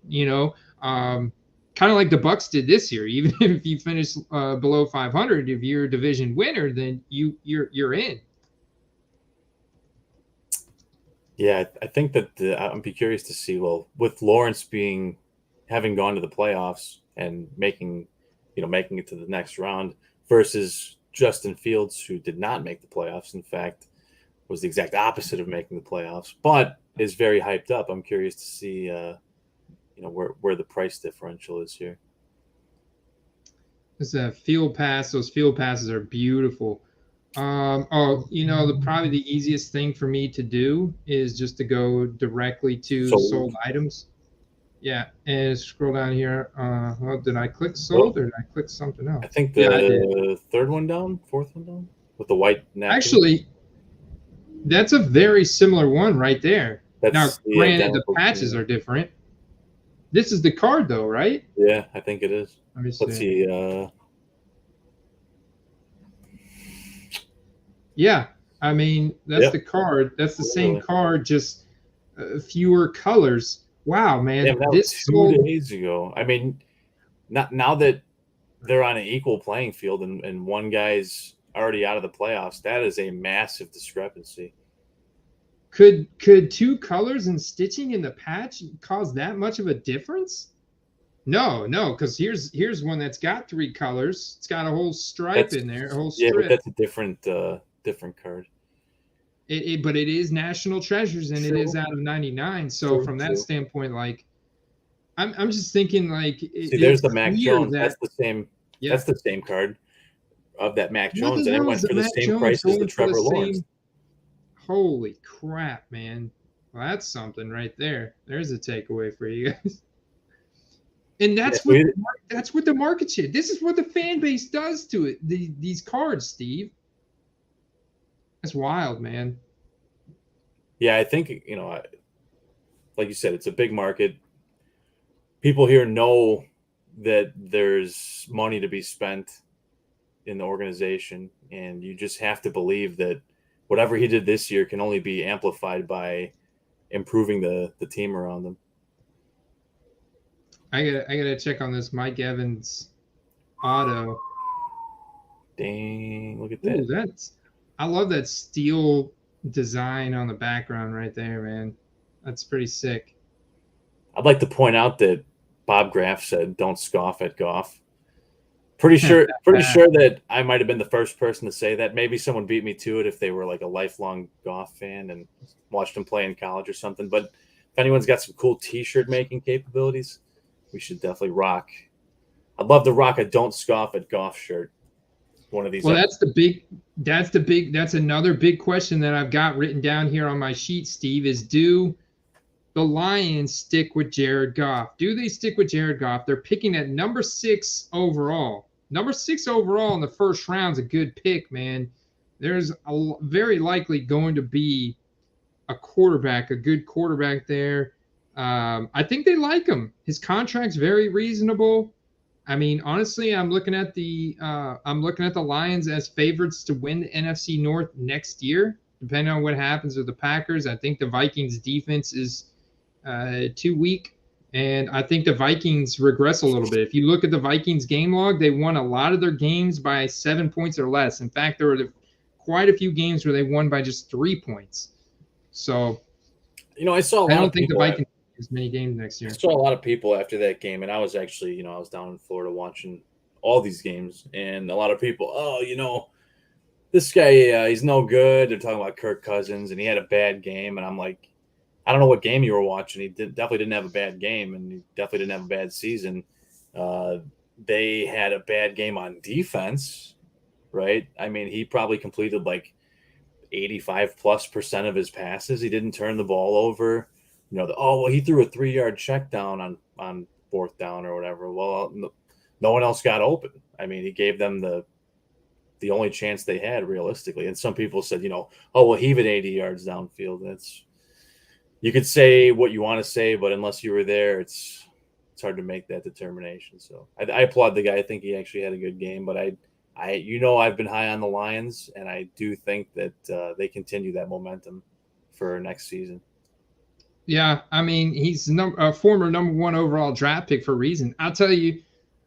Kind of like the Bucs did this year. Even if you finish below 500, if you're a division winner, then you're in. Yeah, I think that I'd be curious to see, well, with Lawrence having gone to the playoffs and making it to the next round versus Justin Fields, who did not make the playoffs. In fact, was the exact opposite of making the playoffs, but is very hyped up. I'm curious to see, where the price differential is here. It's a field pass. Those field passes are beautiful. Probably the easiest thing for me to do is just to go directly to sold items. Yeah, and scroll down here. Did I click sold or did I click something else? I think the third one down, fourth one down, with the white napkin. Actually, that's a very similar one right there. Now, granted, the patches are different. This is the card, though, right? Yeah, I think it is. Let's see. Yeah, I mean, that's the card. That's the same card, just fewer colors. Wow, man. Yeah, that was 2 days ago. I mean, now that they're on an equal playing field and one guy's already out of the playoffs, that is a massive discrepancy. Could 2 colors and stitching in the patch cause that much of a difference? No, because here's one that's got 3 colors. It's got a whole stripe in there, a whole strip. Yeah, but that's a different card. But it is National Treasures, and it is out of 99. So from that standpoint, like, I'm just thinking, like, there's the Mac Jones. That's the same. Yeah. That's the same card of that Mac Jones, and it went for the same price as the Trevor Lawrence. Holy crap, man! Well, that's something right there. There's a takeaway for you guys. And that's what the market share. This is what the fan base does to it. These cards, Steve. That's wild, man. Yeah, I think, like you said, it's a big market. People here know that there's money to be spent in the organization, and you just have to believe that whatever he did this year can only be amplified by improving the team around him. I gotta check on this Mike Evans auto. Dang, look at that. Ooh, I love that steel design on the background right there, man. That's pretty sick. I'd like to point out that Bob Graff said, "Don't scoff at Goff." Pretty sure that I might have been the first person to say that. Maybe someone beat me to it if they were like a lifelong Goff fan and watched him play in college or something. But if anyone's got some cool T-shirt making capabilities, we should definitely rock. I'd love to rock a "Don't scoff at Goff" shirt. one of these. Well, that's another big question that I've got written down here on my sheet, Steve, is do the Lions stick with Jared Goff? Do they stick with Jared Goff? They're picking at number 6 overall. Number 6 overall in the first round is a good pick, man. There's very likely going to be a good quarterback there. I think they like him. His contract's very reasonable. I mean, honestly, I'm looking at the Lions as favorites to win the NFC North next year, depending on what happens with the Packers. I think the Vikings defense is too weak, and I think the Vikings regress a little bit. If you look at the Vikings game log, they won a lot of their games by 7 points or less. In fact, there were quite a few games where they won by just 3 points. So, I saw. I don't think the Vikings as many games next year. I saw a lot of people after that game, and I was actually, I was down in Florida watching all these games, and a lot of people, this guy, he's no good. They're talking about Kirk Cousins, and he had a bad game, and I'm like, I don't know what game you were watching. He definitely didn't have a bad game, and he definitely didn't have a bad season. They had a bad game on defense, right? I mean, he probably completed like 85+% of his passes. He didn't turn the ball over. He threw a 3-yard check down on 4th down or whatever. Well, no one else got open. I mean, he gave them the only chance they had realistically. And some people said, heave it 80 yards downfield. You could say what you want to say, but unless you were there, it's hard to make that determination. So I applaud the guy. I think he actually had a good game, but I've been high on the Lions, and I do think that they continue that momentum for next season. Yeah, I mean, he's a former number 1 overall draft pick for a reason. I'll tell you,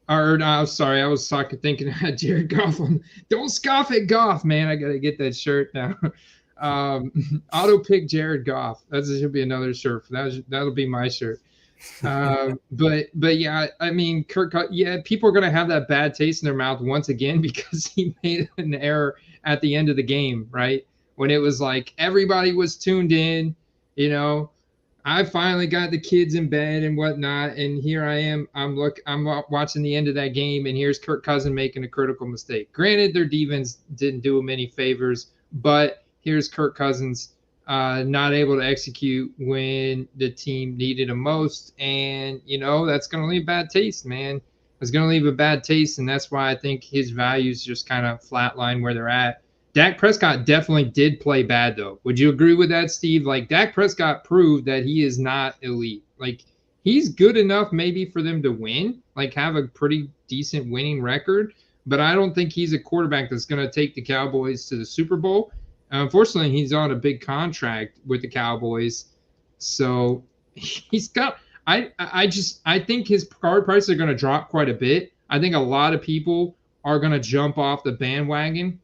sorry, I was thinking of Jared Goff. Don't scoff at Goff, man. I got to get that shirt now. Auto pick Jared Goff. That should be another shirt. That'll be my shirt. But yeah, I mean, people are going to have that bad taste in their mouth once again because he made an error at the end of the game, right? When it was like everybody was tuned in, I finally got the kids in bed and whatnot, and here I am. I'm watching the end of that game, and here's Kirk Cousins making a critical mistake. Granted, their defense didn't do him any favors, but here's Kirk Cousins not able to execute when the team needed him most, and that's going to leave a bad taste, man. It's going to leave a bad taste, and that's why I think his values just kind of flatline where they're at. Dak Prescott definitely did play bad, though. Would you agree with that, Steve? Like, Dak Prescott proved that he is not elite. Like, he's good enough maybe for them to win, like have a pretty decent winning record, but I don't think he's a quarterback that's going to take the Cowboys to the Super Bowl. Unfortunately, he's on a big contract with the Cowboys, so he's got – I think his card prices are going to drop quite a bit. I think a lot of people are going to jump off the bandwagon.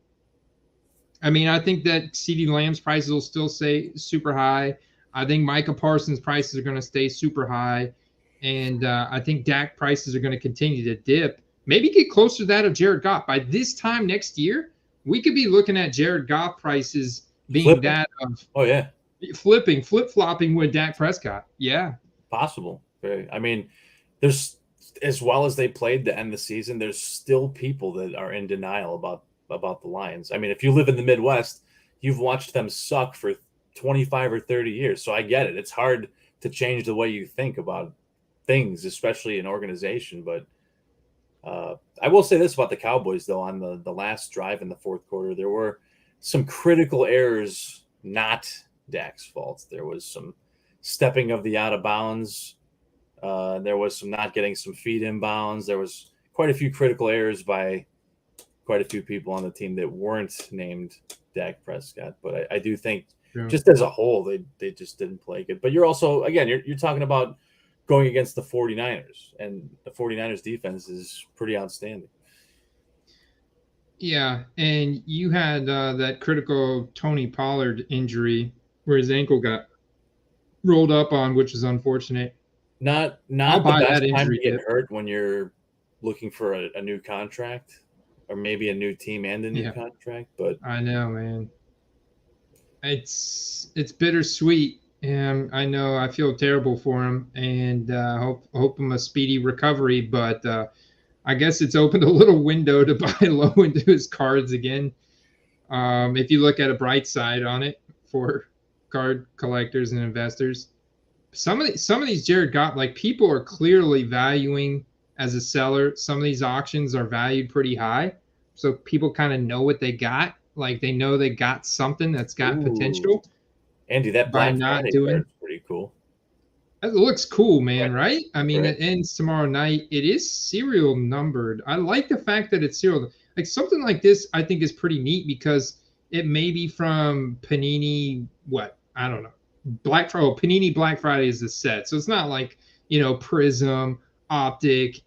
I mean, I think that CeeDee Lamb's prices will still stay super high. I think Micah Parsons' prices are going to stay super high. And I think Dak prices are going to continue to dip. Maybe get closer to that of Jared Goff. By this time next year, we could be looking at Jared Goff prices being flipping. That of flip-flopping with Dak Prescott. Yeah. Possible. I mean, there's, as well as they played to end the season, there's still people that are in denial about the Lions. I mean, if you live in the Midwest, you've watched them suck for 25 or 30 years. So I get it. It's hard to change the way you think about things, especially an organization. But I will say this about the Cowboys, though. On the last drive in the 4th quarter, there were some critical errors, not Dak's fault. There was some stepping of the out of bounds. There was some not getting some feet in bounds. There was quite a few critical errors by quite a few people on the team that weren't named Dak Prescott. But I do think just as a whole, they just didn't play good. But you're also, again, you're talking about going against the 49ers, and the 49ers defense is pretty outstanding. Yeah, and you had that critical Tony Pollard injury where his ankle got rolled up on, which is unfortunate. Not the best time to get hurt when you're looking for a new contract, or maybe a new team and a new contract. But I know, man, it's bittersweet, and I know I feel terrible for him, and hope him a speedy recovery. But I guess it's opened a little window to buy low into his cards again. If you look at a bright side on it for card collectors and investors, some of these Jared Goff, like, people are clearly valuing as a seller. Some of these auctions are valued pretty high, so people kind of know what they got. Like, they know they got something that's got potential. Andy, that by Black not Friday doing. card's pretty cool. It looks cool, man, Right. right? I mean, Right. it ends tomorrow night. It is serial numbered. I like the fact that it's serial. Like, something like this, I think, is pretty neat because it may be from Panini. What? I don't know. Panini Black Friday is the set, so it's not like, Prism, Optic,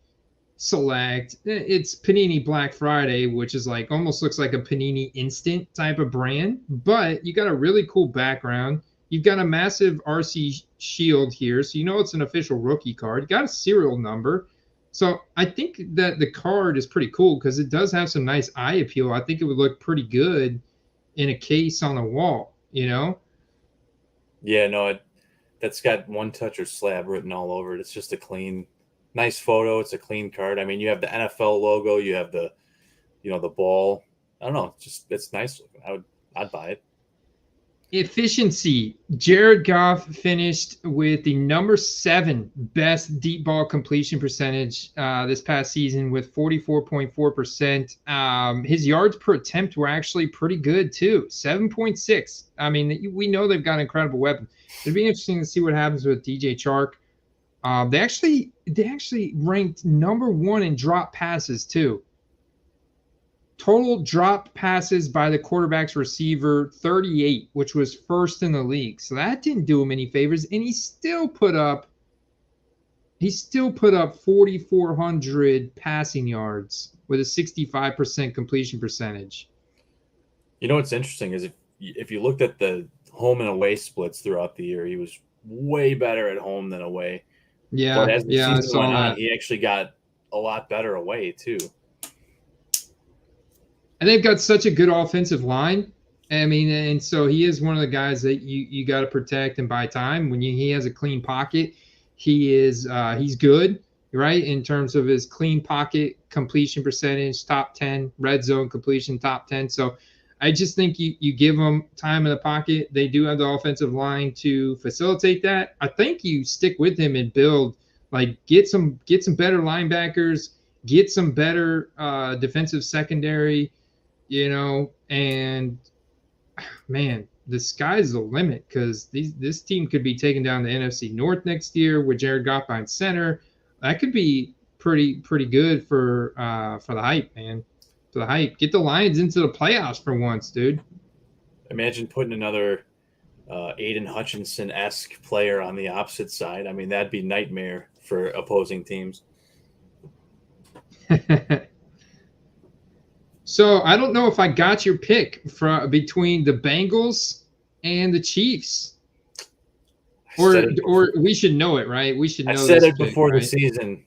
Select. It's Panini Black Friday, which is like almost looks like a Panini Instant type of brand, but you got a really cool background. You've got a massive RC shield here, so it's an official rookie card. You got a serial number. So I think that the card is pretty cool because it does have some nice eye appeal. I think it would look pretty good in a case on a wall, Yeah, no, that's got One Touch or Slab written all over it. It's just a clean, nice photo. It's a clean card. I mean, you have the NFL logo, you have the, the ball. I don't know. It's nice looking. I'd buy it. Efficiency. Jared Goff finished with the number 7 best deep ball completion percentage this past season with 44.4%. His yards per attempt were actually pretty good too, 7.6. I mean, we know they've got an incredible weapon. It'd be interesting to see what happens with DJ Chark. They actually ranked number 1 in drop passes too. Total drop passes by the quarterback's receiver, 38, which was first in the league. So that didn't do him any favors, and he still put up 4,400 passing yards with a 65% completion percentage. What's interesting is if you looked at the home and away splits throughout the year, he was way better at home than away. Yeah, but as the I season saw went on, that. he actually got a lot better away too. And they've got such a good offensive line. I mean, and so he is one of the guys that you got to protect and buy time. When he has a clean pocket, he's good, right? In terms of his clean pocket completion percentage, top 10, red zone completion, top 10. So I just think you give them time in the pocket. They do have the offensive line to facilitate that. I think you stick with him and build, like, get some better linebackers, get some better defensive secondary. And man, the sky's the limit because this team could be taking down the NFC North next year with Jared Goff behind center. That could be pretty good for the hype, man. For the hype, get the Lions into the playoffs for once, dude. Imagine putting another Aiden Hutchinson-esque player on the opposite side. I mean, that'd be nightmare for opposing teams. So I don't know if I got your pick between the Bengals and the Chiefs, or we should know it, right? We should know. I said this it pick, before right? the season.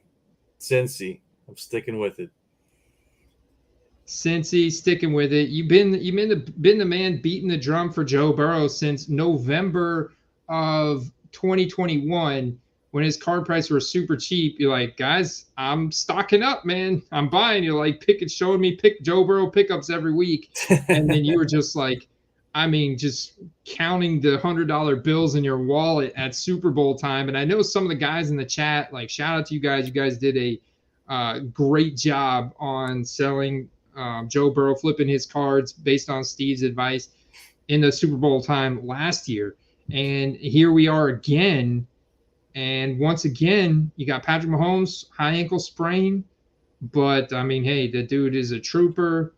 Cincy, I'm sticking with it. Cincy, sticking with it. You've been the man beating the drum for Joe Burrow since November of 2021. When his card prices were super cheap, you're like, guys, I'm stocking up, man. I'm buying. You're like, showing me Joe Burrow pickups every week. And then you were just like, just counting the $100 bills in your wallet at Super Bowl time. And I know some of the guys in the chat, like, shout out to you guys. You guys did a great job on selling Joe Burrow, flipping his cards based on Steve's advice in the Super Bowl time last year. And here we are again. And once again, you got Patrick Mahomes, high ankle sprain. But, hey, the dude is a trooper.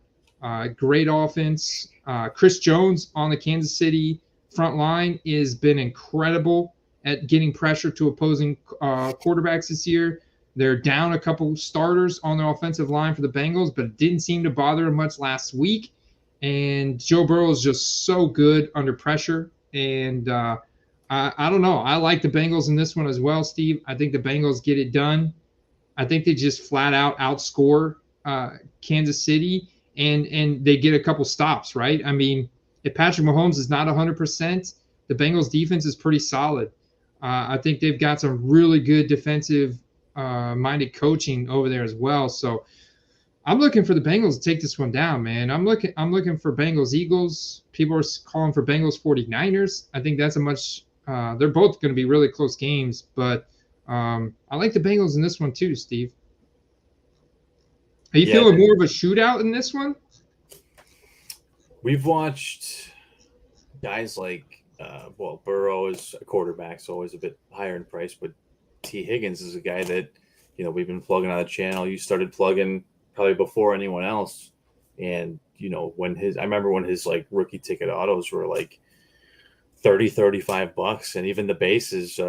Great offense. Chris Jones on the Kansas City front line has been incredible at getting pressure to opposing quarterbacks this year. They're down a couple starters on their offensive line for the Bengals, but it didn't seem to bother them much last week. And Joe Burrow is just so good under pressure. And I don't know. I like the Bengals in this one as well, Steve. I think the Bengals get it done. I think they just flat out outscore Kansas City, and they get a couple stops, right? If Patrick Mahomes is not 100%, the Bengals defense is pretty solid. I think they've got some really good defensive minded coaching over there as well. So I'm looking for the Bengals to take this one down, man. I'm looking for Bengals Eagles. People are calling for Bengals 49ers. I think that's a much they're both going to be really close games, but I like the Bengals in this one too, Steve. Are you feeling more of a shootout in this one? We've watched guys like Burrow is a quarterback, so always a bit higher in price, but T. Higgins is a guy that, we've been plugging on the channel. You started plugging probably before anyone else. And, I remember when his like rookie ticket autos were like $30-$35, and even the bases,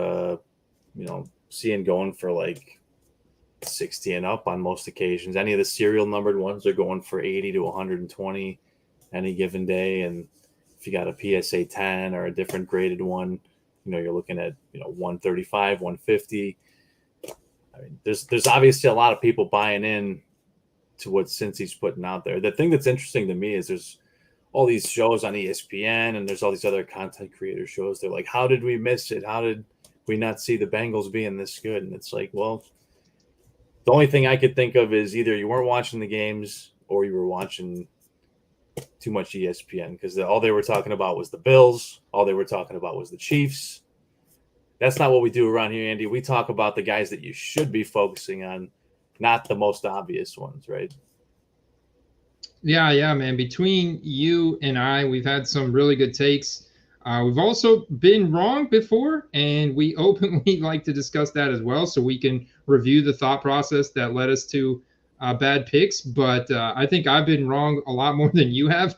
seeing going for like 60 and up on most occasions. Any of the serial numbered ones are going for 80 to 120 any given day. And if you got a PSA 10 or a different graded one, you're looking at 135, 150. I mean, there's obviously a lot of people buying in to what Cincy's putting out there. The thing that's interesting to me is there's all these shows on ESPN and there's all these other content creator shows. They're like, how did we miss it? How did we not see the Bengals being this good? And it's like, well, the only thing I could think of is either you weren't watching the games or you were watching too much ESPN, because all they were talking about was the Bills. All they were talking about was the Chiefs. That's not what we do around here, Andy. We talk about the guys that you should be focusing on, not the most obvious ones, right? Yeah, man. Between you and I, we've had some really good takes. We've also been wrong before, and we openly like to discuss that as well, so we can review the thought process that led us to bad picks. But I think I've been wrong a lot more than you have.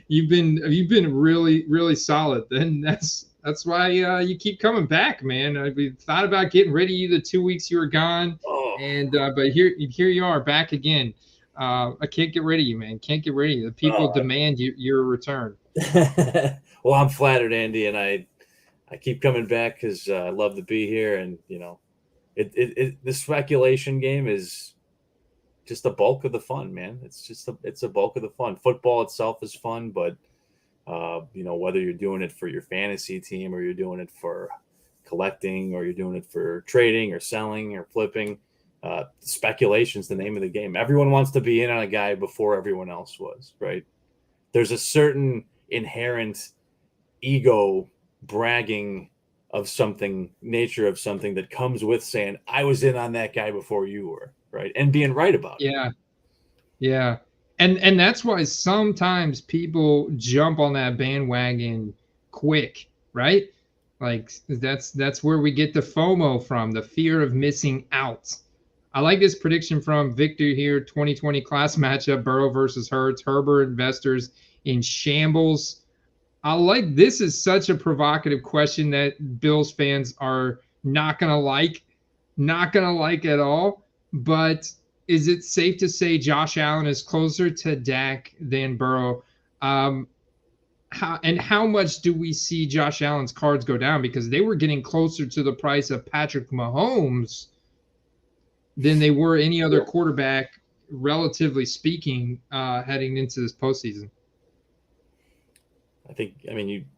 You've been really, really solid, and that's why you keep coming back, man. We thought about getting rid of you the 2 weeks you were gone, and but here you are back again. I can't get rid of you, man. Can't get rid of you. The people demand your return. Well, I'm flattered, Andy, and I keep coming back because I love to be here. And the speculation game is just the bulk of the fun, man. It's a bulk of the fun. Football itself is fun, but whether you're doing it for your fantasy team or you're doing it for collecting or you're doing it for trading or selling or flipping, speculation's the name of the game. Everyone wants to be in on a guy before everyone else was, right? There's a certain inherent ego bragging of something, nature of something that comes with saying, I was in on that guy before you were, right? And being right about it. Yeah. And that's why sometimes people jump on that bandwagon quick, right? Like that's where we get the FOMO from, the fear of missing out. I like this prediction from Victor here, 2020 class matchup, Burrow versus Hurts, Herbert investors in shambles. I like this is such a provocative question that Bills fans are not going to like at all. But is it safe to say Josh Allen is closer to Dak than Burrow? How much do we see Josh Allen's cards go down? Because they were getting closer to the price of Patrick Mahomes than they were any other quarterback, relatively speaking, heading into this postseason.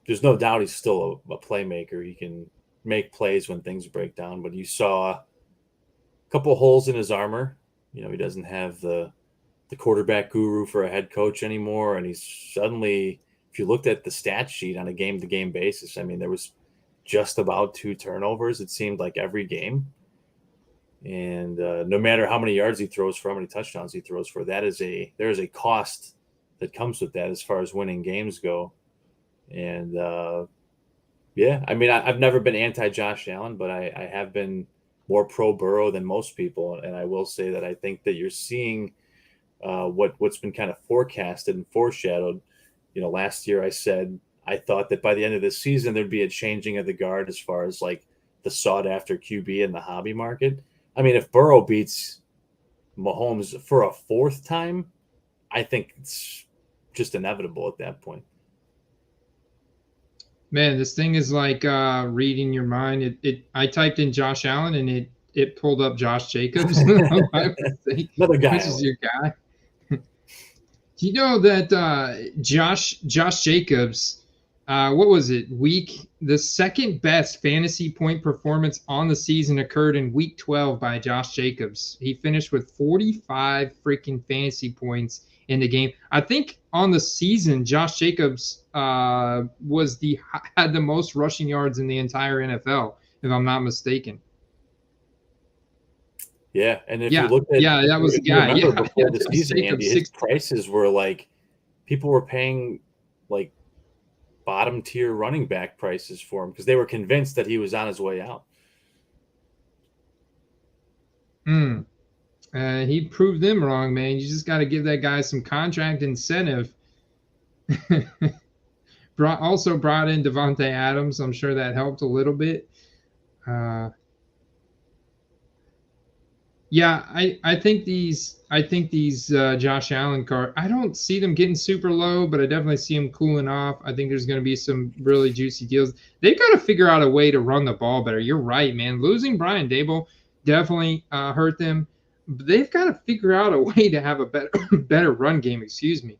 There's no doubt he's still a playmaker. He can make plays when things break down, but you saw a couple of holes in his armor. He doesn't have the quarterback guru for a head coach anymore. And he's suddenly, if you looked at the stat sheet on a game-to-game basis, there was just about 2 turnovers, it seemed like, every game. And no matter how many yards he throws for, how many touchdowns he throws for, there is a cost that comes with that as far as winning games go. And I've never been anti-Josh Allen, but I have been more pro Burrow than most people. And I will say that I think that you're seeing what's been kind of forecasted and foreshadowed. Last year I said I thought that by the end of the season there'd be a changing of the guard as far as like the sought after QB in the hobby market. If Burrow beats Mahomes for a 4th time, I think it's just inevitable at that point. Man, this thing is like reading your mind. I typed in Josh Allen and it pulled up Josh Jacobs. Another guy. This is your guy. Do you know that Josh Jacobs what was it? The second best fantasy point performance on the season occurred in week 12 by Josh Jacobs. He finished with 45 freaking fantasy points in the game. I think on the season, Josh Jacobs had the most rushing yards in the entire NFL, if I'm not mistaken. Yeah, and if you look at that was the guy. Remember before the season, Andy, his prices were like people were paying like bottom tier running back prices for him because they were convinced that he was on his way out. He proved them wrong, man. You just got to give that guy some contract incentive. Also brought in Devontae Adams. I'm sure that helped a little bit. I think these Josh Allen cards, I don't see them getting super low, but I definitely see them cooling off. I think there's going to be some really juicy deals. They've got to figure out a way to run the ball better. You're right, man. Losing Brian Dable definitely hurt them. But they've got to figure out a way to have a better run game. Excuse me.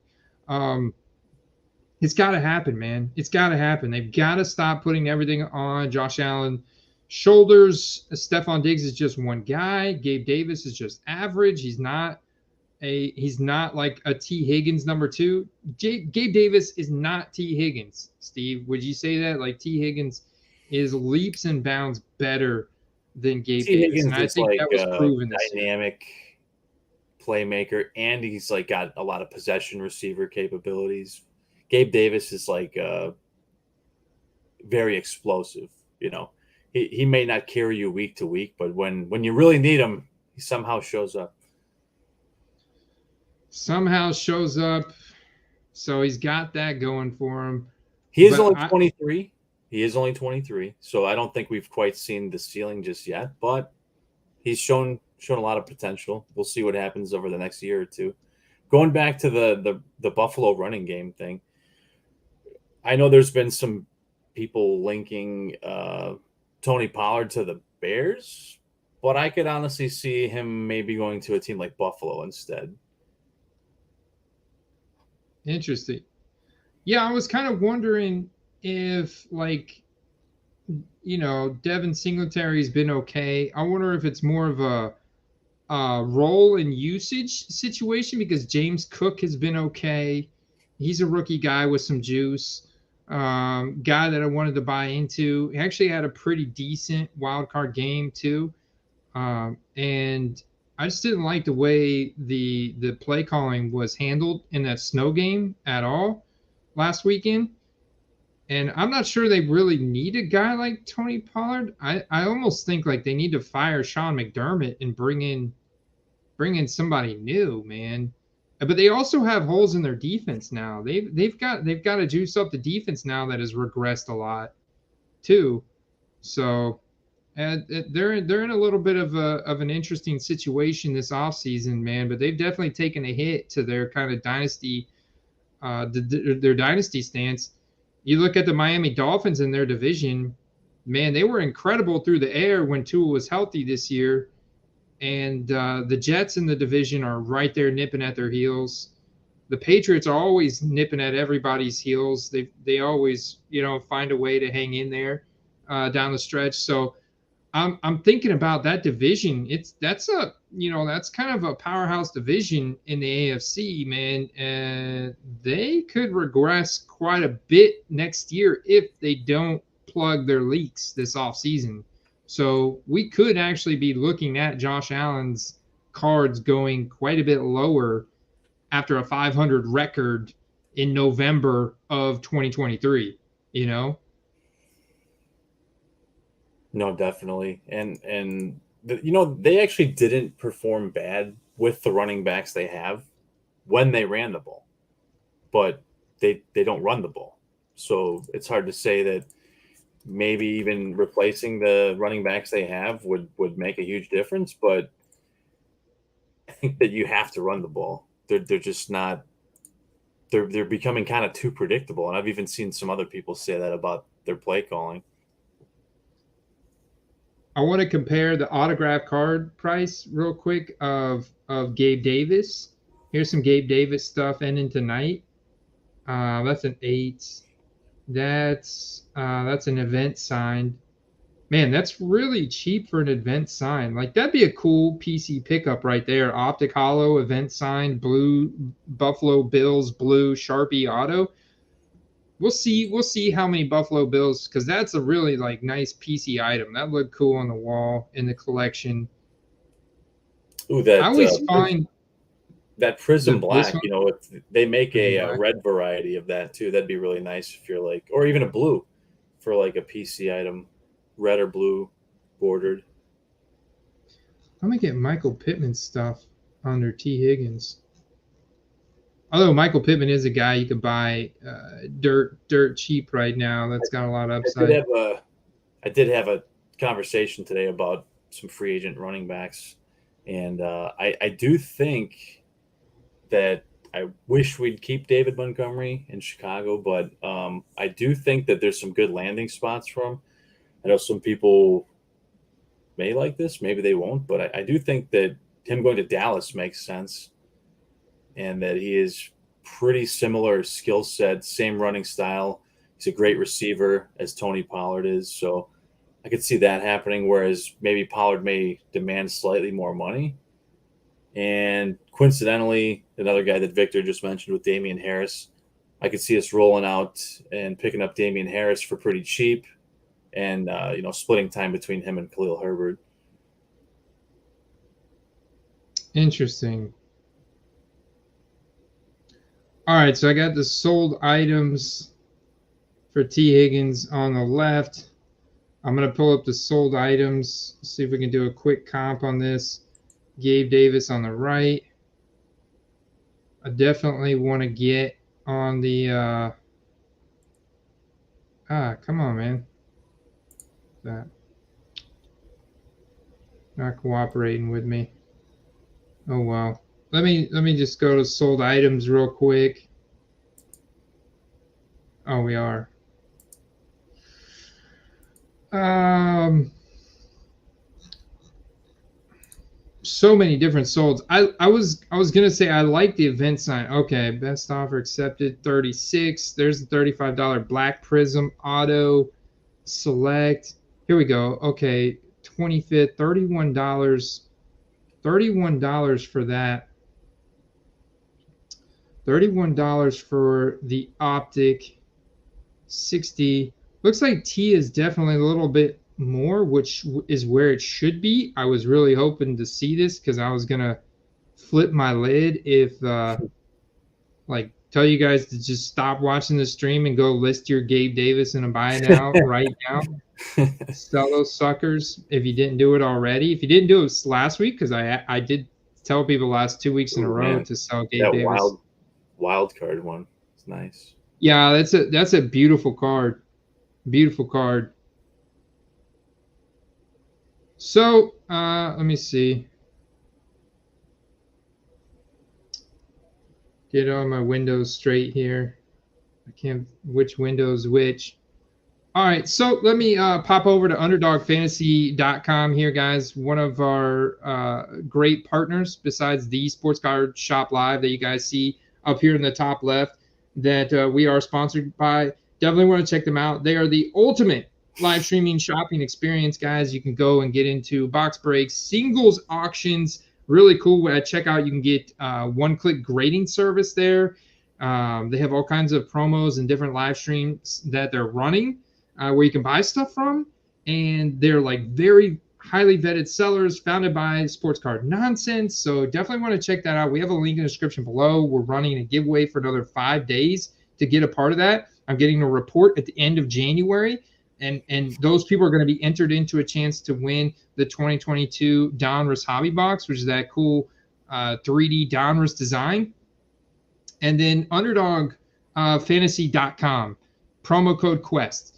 It's got to happen, man. It's got to happen. They've got to stop putting everything on Josh Allen shoulders. Stephon Diggs is just one guy. Gabe Davis is just average. He's not like a T. Higgins number 2. Gabe Davis is not T. Higgins. Steve, would you say that? Like T. Higgins is leaps and bounds better than Gabe Davis, and I think that was proven this dynamic playmaker, and he's like got a lot of possession receiver capabilities. Gabe Davis is like very explosive. You know, he may not carry you week to week, but when you really need him, he somehow shows up. So he's got that going for him. He is only 23. He is only 23, so I don't think we've quite seen the ceiling just yet, but he's shown a lot of potential. We'll see what happens over the next year or two. Going back to the Buffalo running game thing, I know there's been some people linking Tony Pollard to the Bears, but I could honestly see him maybe going to a team like Buffalo instead. Interesting. Yeah, I was kind of wondering if, like, you know, Devin Singletary's been okay. I wonder if it's more of a role and usage situation because James Cook has been okay. He's a rookie guy with some juice. Guy that I wanted to buy into. He actually had a pretty decent wild card game too. And I just didn't like the way the play calling was handled in that snow game at all last weekend. And I'm not sure they really need a guy like Tony Pollard. I almost think like they need to fire Sean McDermott and bring in somebody new, man. But they also have holes in their defense now. They've got to juice up the defense now that has regressed a lot, too. So, they're in a little bit of an interesting situation this offseason, man. But they've definitely taken a hit to their kind of dynasty, their dynasty stance. You look at the Miami Dolphins in their division, man. They were incredible through the air when Tua was healthy this year. And the Jets in the division are right there nipping at their heels. The Patriots are always nipping at everybody's heels. They always, you know, find a way to hang in there down the stretch. So I'm thinking about that division. That's kind of a powerhouse division in the AFC, man. And they could regress quite a bit next year if they don't plug their leaks this offseason. So we could actually be looking at Josh Allen's cards going quite a bit lower after a 500 record in November of 2023, you know? No, definitely. And they actually didn't perform bad with the running backs they have when they ran the ball, but they don't run the ball. So it's hard to say that maybe even replacing the running backs they have would make a huge difference, but I think that you have to run the ball. They're just not – they're becoming kind of too predictable, and I've even seen some other people say that about their play calling. I want to compare the autograph card price real quick of Gabe Davis. Here's some Gabe Davis stuff ending tonight. That's an 8. That's an event sign. Man, that's really cheap for an event sign. Like that'd be a cool PC pickup right there. Optic Hollow event sign, blue Buffalo Bills, blue Sharpie auto. We'll see how many Buffalo Bills, because that's a really like nice PC item. That looked cool on the wall in the collection. Ooh, that I always find that Prism this Black. one? You know, they make a Black. red variety of that too. That'd be really nice if you're like, or even a blue for like a PC item, red or blue bordered. I'm gonna get Michael Pittman stuff under T. Higgins. Although Michael Pittman is a guy you could buy dirt cheap right now. That's got a lot of upside. I did have a conversation today about some free agent running backs, and I do think that I wish we'd keep David Montgomery in Chicago, but I do think that there's some good landing spots for him. I know some people may like this, maybe they won't, but I do think that him going to Dallas makes sense, and that he is pretty similar skill set, same running style. He's a great receiver as Tony Pollard is, so I could see that happening, whereas maybe Pollard may demand slightly more money. And coincidentally, another guy that Victor just mentioned with Damian Harris, I could see us rolling out and picking up Damian Harris for pretty cheap, and splitting time between him and Khalil Herbert. Interesting. All right, so I got the sold items for T. Higgins on the left. I'm going to pull up the sold items, see if we can do a quick comp on this. Gabe Davis on the right. I definitely want to get on the come on, man. That not cooperating with me. Oh well. Let me just go to sold items real quick. Oh, we are. So many different solds. I was gonna say I like the event sign. Okay, best offer accepted. 36. There's the $35 Black Prism Auto Select. Here we go. Okay, 25th, $31. $31 for that. $31 for the Optic. 60. Looks like T is definitely a little bit more, which is where it should be. I was really hoping to see this because I was gonna flip my lid if tell you guys to just stop watching the stream and go list your Gabe Davis in a buy now right now. Sell those suckers if you didn't do it already. If you didn't do it last week, because I did tell people last 2 weeks in a row to sell Gabe Davis. Wild card one. It's nice. Yeah, that's a beautiful card. Beautiful card. So let me see. Get all my windows straight here. I can't which windows which. All right, so let me pop over to underdogfantasy.com here, guys. One of our great partners besides the Sports Card Shop Live that you guys see up here in the top left that we are sponsored by. Definitely want to check them out. They are the ultimate live streaming shopping experience, guys. You can go and get into box breaks, singles auctions. Really cool. At checkout, you can get one-click grading service there. They have all kinds of promos and different live streams that they're running where you can buy stuff from. And they're like very highly vetted sellers founded by Sports Card Nonsense. So definitely want to check that out. We have a link in the description below. We're running a giveaway for another 5 days to get a part of that. I'm getting a report at the end of January. And those people are going to be entered into a chance to win the 2022 Donruss Hobby Box, which is that cool 3D Donruss design. And then Underdog Fantasy.com, promo code QUEST.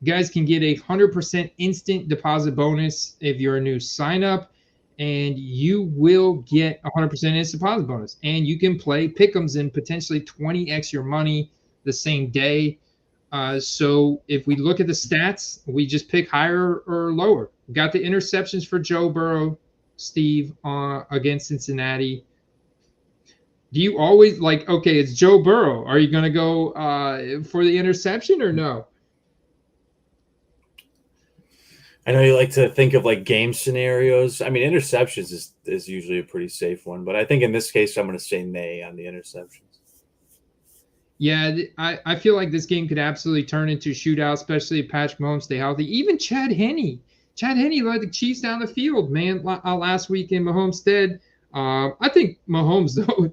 You guys can get a 100% instant deposit bonus if you're a new sign up, and you will get a 100% instant deposit bonus. And you can play pick'ems and potentially 20x your money the same day. So if we look at the stats, we just pick higher or lower. We got the interceptions for Joe Burrow, Steve, against Cincinnati. Do you always like? Okay, it's Joe Burrow. Are you going to go for the interception or no? I know you like to think of like game scenarios. I mean, interceptions is usually a pretty safe one, but I think in this case, I'm going to say nay on the interceptions. Yeah, I feel like this game could absolutely turn into a shootout, especially if Patrick Mahomes stay healthy. Even Chad Henne led the Chiefs down the field, man, last week in Mahomes' stead. I think Mahomes, though,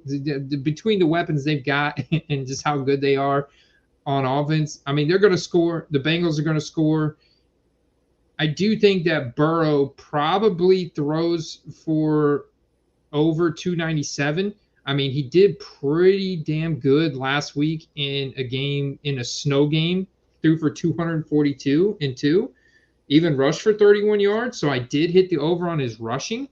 between the weapons they've got and just how good they are on offense, I mean, they're going to score. The Bengals are going to score. I do think that Burrow probably throws for over 297. I mean, he did pretty damn good last week in a snow game, threw for 242 and 2, even rushed for 31 yards. So I did hit the over on his rushing,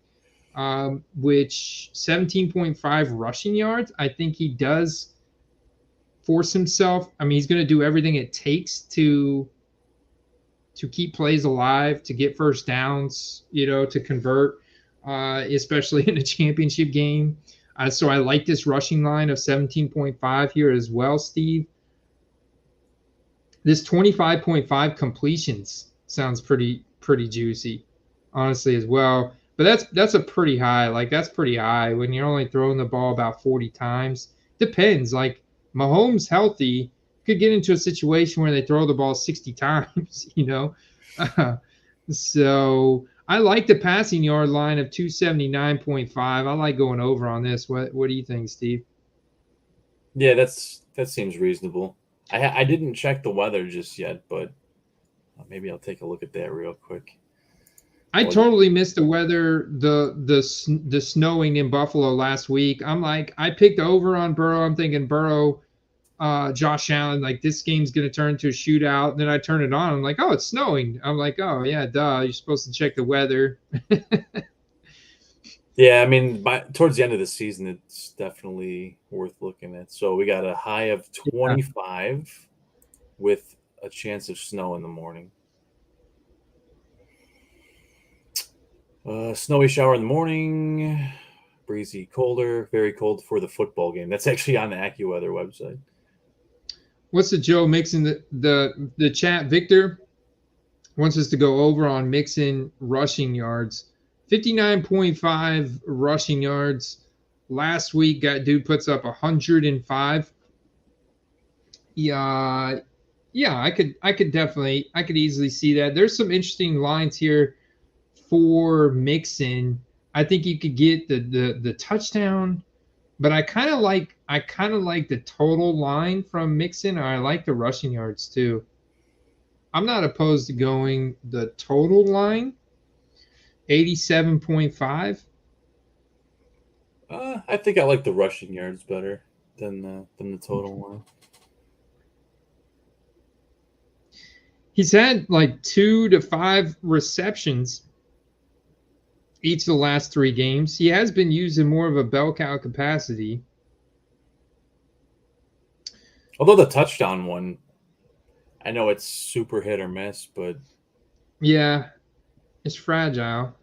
which 17.5 rushing yards. I think he does force himself. I mean, he's going to do everything it takes to keep plays alive, to get first downs, to convert, especially in a championship game. So I like this rushing line of 17.5 here as well, Steve. This 25.5 completions sounds pretty juicy, honestly, as well. But that's a pretty high. Like, that's pretty high when you're only throwing the ball about 40 times. Depends. Like, Mahomes healthy could get into a situation where they throw the ball 60 times, So I like the passing yard line of 279.5. I like going over on this. What do you think, Steve? Yeah, that seems reasonable. I didn't check the weather just yet, but maybe I'll take a look at that real quick. I totally missed the weather, the snowing in Buffalo last week. I'm like, I picked over on Burrow. I'm thinking Burrow, Josh Allen, like this game's going to turn into a shootout. And then I turn it on. I'm like, oh, it's snowing. I'm like, oh, yeah, duh. You're supposed to check the weather. Yeah, I mean, towards the end of the season, it's definitely worth looking at. So we got a high of 25 with a chance of snow in the morning. Snowy shower in the morning, breezy, colder, very cold for the football game. That's actually on the AccuWeather website. What's the Joe Mixon? The chat, Victor wants us to go over on Mixon rushing yards. 59.5 rushing yards. Last week, dude puts up 105. Yeah, I could easily see that. There's some interesting lines here for Mixon. I think you could get the touchdown, but I kind of like the total line from Mixon. I like the rushing yards too. I'm not opposed to going the total line, 87.5. I think I like the rushing yards better than the total line. He's had like 2 to 5 receptions each of the last 3 games. He has been used in more of a bell cow capacity. Although the touchdown one, I know it's super hit or miss, but yeah, it's fragile.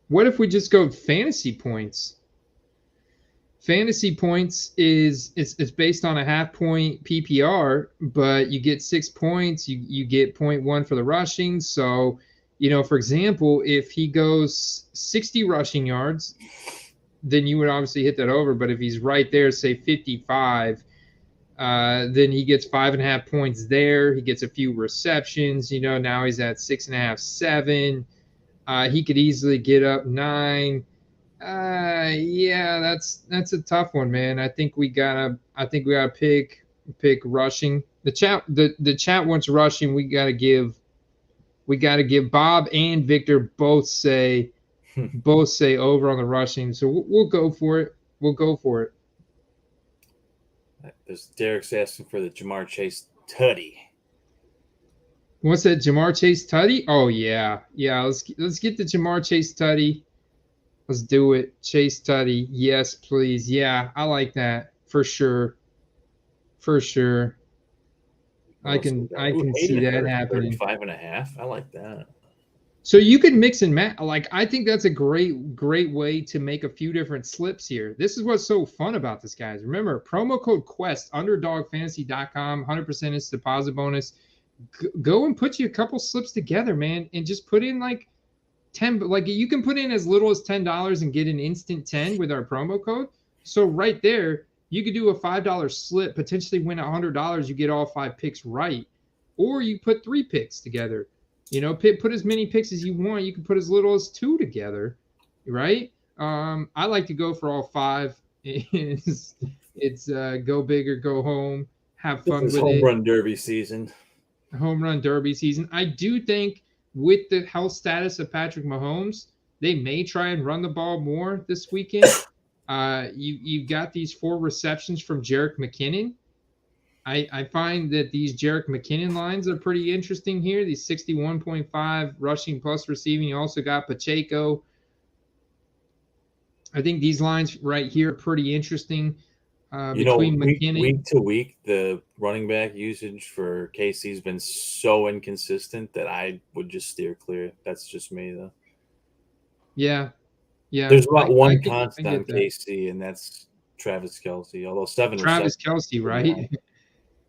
What if we just go fantasy points? Fantasy points it's based on a half point PPR, but you get 6 points. You get 0.1 for the rushing. So, for example, if he goes 60 rushing yards, then you would obviously hit that over. But if he's right there, say 55, then he gets 5.5 points there. He gets a few receptions. Now he's at 6.5, 7. He could easily get up 9. Yeah, that's a tough one, man. I think we gotta pick rushing. The chat wants rushing. We gotta give Bob and Victor both say over on the rushing. So we'll go for it. There's Derek's asking for the Jamar Chase tutty. What's that, Jamar Chase tutty? Oh yeah. Let's get the Jamar Chase tutty. Let's do it. Chase tutty. Yes, please. Yeah, I like that for sure. I can see that happening. 35.5. I like that. So you can mix and match. Like, I think that's a great way to make a few different slips here. This is what's so fun about this, guys. Remember, promo code QUEST, underdogfantasy.com, 100% is deposit bonus. Go and put you a couple slips together, man, and just put in like 10. Like, you can put in as little as $10 and get an instant 10 with our promo code. So right there, you could do a $5 slip, potentially win $100. You get all 5 picks right, or you put 3 picks together. You know, put as many picks as you want. You can put as little as 2 together, right? I like to go for all 5. It's go big or go home. Have fun with it. Home run derby season. Home run derby season. I do think with the health status of Patrick Mahomes, they may try and run the ball more this weekend. You've got these 4 receptions from Jerick McKinnon. I find that these Jerick McKinnon lines are pretty interesting here. These 61.5 rushing plus receiving. You also got Pacheco. I think these lines right here are pretty interesting. Between McKinnon, week to week, the running back usage for KC has been so inconsistent that I would just steer clear. That's just me, though. Yeah. There's about one constant on KC, and that's Travis Kelce. Although 7 Travis Kelce, right?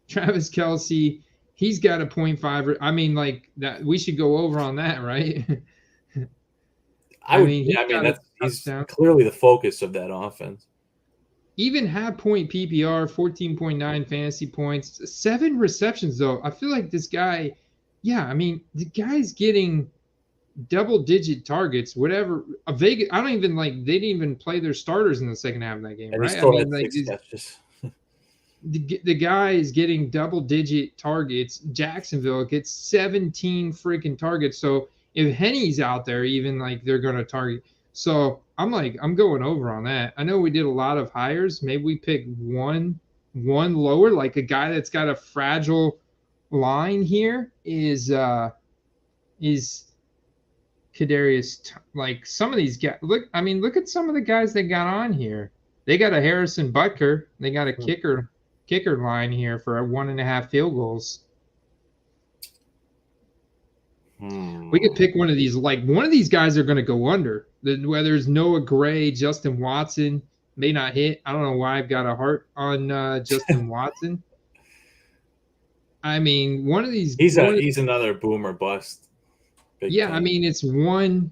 Travis Kelce, he's got a 0.5. I mean, like that. We should go over on that, right? He's clearly the focus of that offense. Even half point PPR, 14.9 fantasy points, 7 receptions though. I feel like this guy, the guy's getting double-digit targets, whatever. Vegas, I don't even they didn't even play their starters in the second half of that game, and right? He still had 6 catches. The guy is getting double-digit targets. Jacksonville gets 17 freaking targets. So if Henny's out there, even they're going to target. So I'm going over on that. I know we did a lot of hires. Maybe we pick one lower, like a guy that's got a fragile line here is Kadarius. Like some of these guys, look at some of the guys they got on here. They got a Harrison Butker. They got a kicker line here for 1.5 field goals. We could pick one of these. Like one of these guys are going to go under. Whether it's Noah Gray, Justin Watson may not hit. I don't know why I've got a heart on Justin Watson. I mean, one of these. He's another boomer bust. It's one.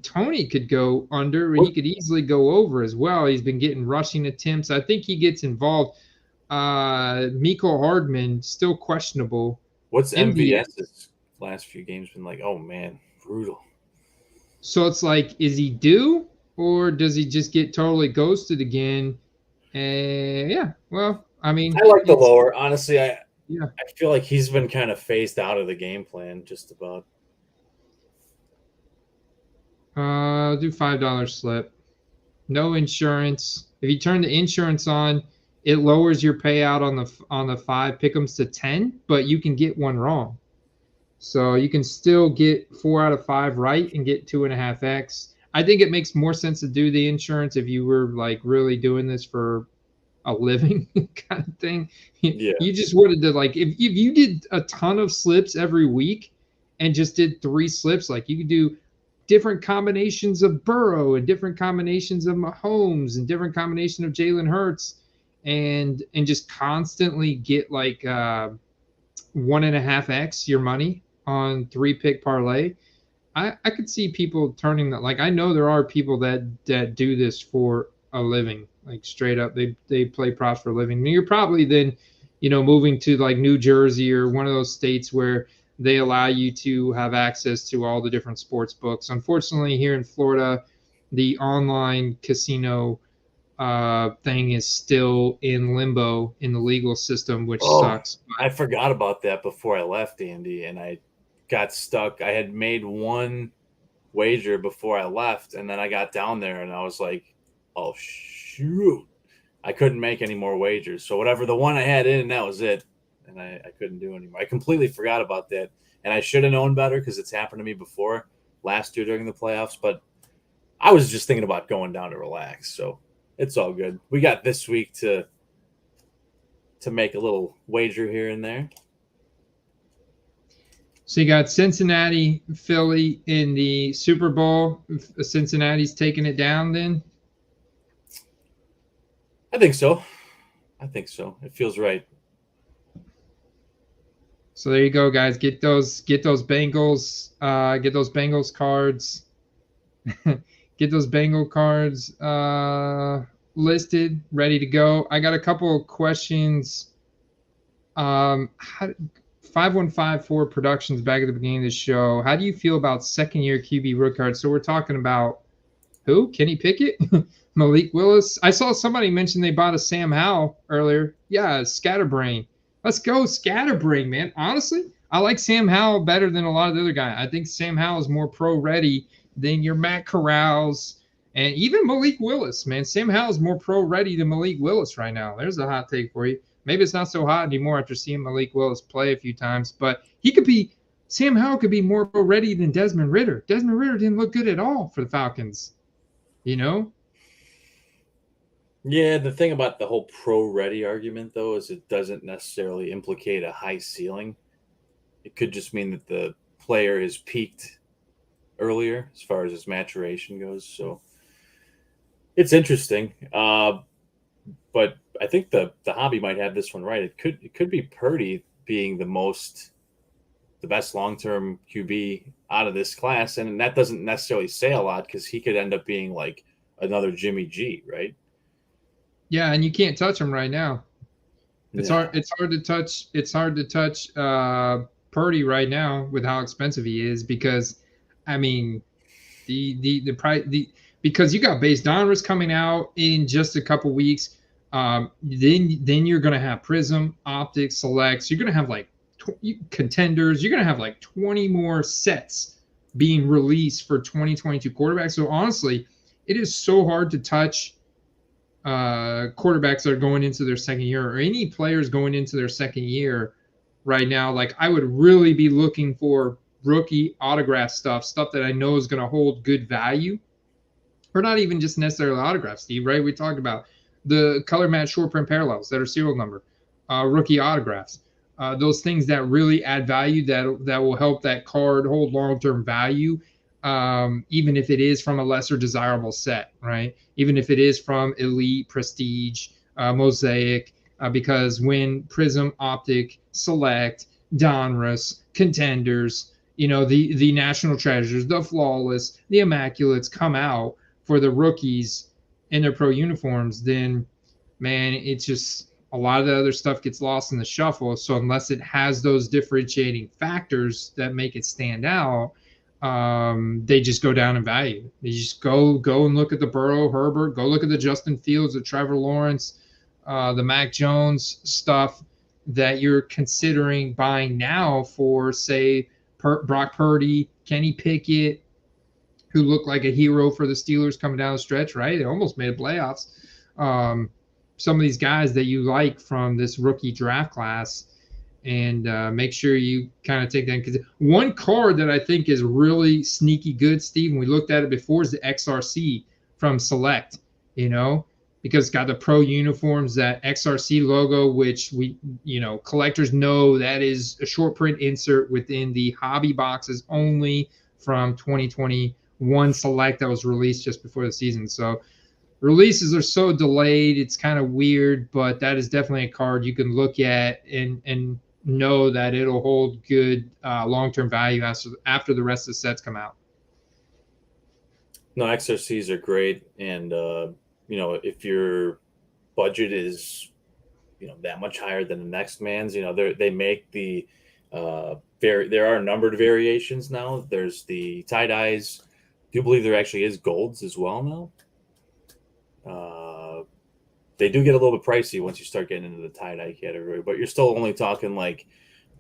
Tony could go under, or he could easily go over as well. He's been getting rushing attempts. I think he gets involved. Mecole Hardman still questionable. What's MVS's last few games been like? Oh man, brutal. So it's like, is he due, or does he just get totally ghosted again? Well, I mean, I like the lower. Honestly, I feel like he's been kind of phased out of the game plan just about. Do $5 slip. No insurance. If you turn the insurance on, it lowers your payout on the 5 pick'ems to 10, but you can get one wrong. So you can still get 4 out of 5 right and get 2.5x. I think it makes more sense to do the insurance if you were really doing this for a living kind of thing. Yeah. You just wanted to if you did a ton of slips every week and just did 3 slips, you could do different combinations of Burrow and different combinations of Mahomes and different combination of Jalen Hurts and just constantly get 1.5x your money on 3-pick parlay. I could see people turning that. I know there are people that do this for a living, straight up. They play props for a living. I mean, you're probably then, moving to New Jersey or one of those states where they allow you to have access to all the different sports books. Unfortunately, here in Florida, the online casino thing is still in limbo in the legal system, which sucks. I forgot about that before I left, Andy, and I got stuck. I had made one wager before I left, and then I got down there, and I was like, oh, shoot. I couldn't make any more wagers. So whatever the one I had in, that was it. And I couldn't do anymore. I completely forgot about that. And I should have known better because it's happened to me before last year during the playoffs. But I was just thinking about going down to relax. So it's all good. We got this week to make a little wager here and there. So you got Cincinnati, Philly in the Super Bowl. Cincinnati's taking it down then? I think so. It feels right. So there you go, guys. Get those Bengals cards. Get those Bengal cards listed, ready to go. I got a couple of questions. 5154 Productions back at the beginning of the show. How do you feel about second-year QB rook cards? So we're talking about who? Kenny Pickett? Malik Willis? I saw somebody mention they bought a Sam Howell earlier. Yeah, Scatterbrain. Let's go Scatterbrain, man. Honestly, I like Sam Howell better than a lot of the other guys. I think Sam Howell is more pro-ready than your Matt Corrals and even Malik Willis, man. Sam Howell is more pro-ready than Malik Willis right now. There's a hot take for you. Maybe it's not so hot anymore after seeing Malik Willis play a few times, but Sam Howell could be more pro-ready than Desmond Ridder. Desmond Ridder didn't look good at all for the Falcons, you know? Yeah, the thing about the whole pro-ready argument, though, is it doesn't necessarily implicate a high ceiling. It could just mean that the player has peaked earlier as far as his maturation goes. So it's interesting. But I think the hobby might have this one right. It could be Purdy being the best long-term QB out of this class. And that doesn't necessarily say a lot because he could end up being like another Jimmy G, right? Yeah, and you can't touch him right now. It's hard to touch. It's hard to touch Purdy right now with how expensive he is because, I mean, the price because you got base Donruss coming out in just a couple weeks. Then you're gonna have Prism, Optic, Selects. You're gonna have like contenders. You're gonna have like 20 more sets being released for 2022 quarterbacks. So honestly, it is so hard to touch quarterbacks that are going into their second year or any players going into their second year right now. Like I would really be looking for rookie autograph stuff that I know is going to hold good value, or not even just necessarily autographs, Steve, right? We talked about the color match short print parallels that are serial number, rookie autographs, those things that really add value that will help that card hold long-term value. Even if it is from a lesser desirable set, right? Even if it is from Elite, Prestige, Mosaic, because when Prism, Optic, Select, Donruss, Contenders, the National Treasures, the Flawless, the Immaculates come out for the rookies in their pro uniforms, then, man, it's just a lot of the other stuff gets lost in the shuffle. So unless it has those differentiating factors that make it stand out, they just go down in value. They just go and look at the Burrow, Herbert, go look at the Justin Fields, the Trevor Lawrence, the Mac Jones stuff that you're considering buying now for, say, Brock Purdy, Kenny Pickett, who looked like a hero for the Steelers coming down the stretch, right? They almost made playoffs. Some of these guys that you like from this rookie draft class, and make sure you kind of take that. Because one card that I think is really sneaky good, Steve, and we looked at it before, is the XRC from Select, because it's got the pro uniforms, that XRC logo, which we, collectors know that is a short print insert within the hobby boxes only from 2021 Select that was released just before the season. So releases are so delayed, it's kind of weird, but that is definitely a card you can look at and know that it'll hold good long-term value after the rest of the sets come out. No, XRCs are great, and if your budget is that much higher than the next man's, they make the there are numbered variations now. There's the tie-dyes. Do you believe there actually is golds as well now? They do get a little bit pricey once you start getting into the tie-dye category, but you're still only talking like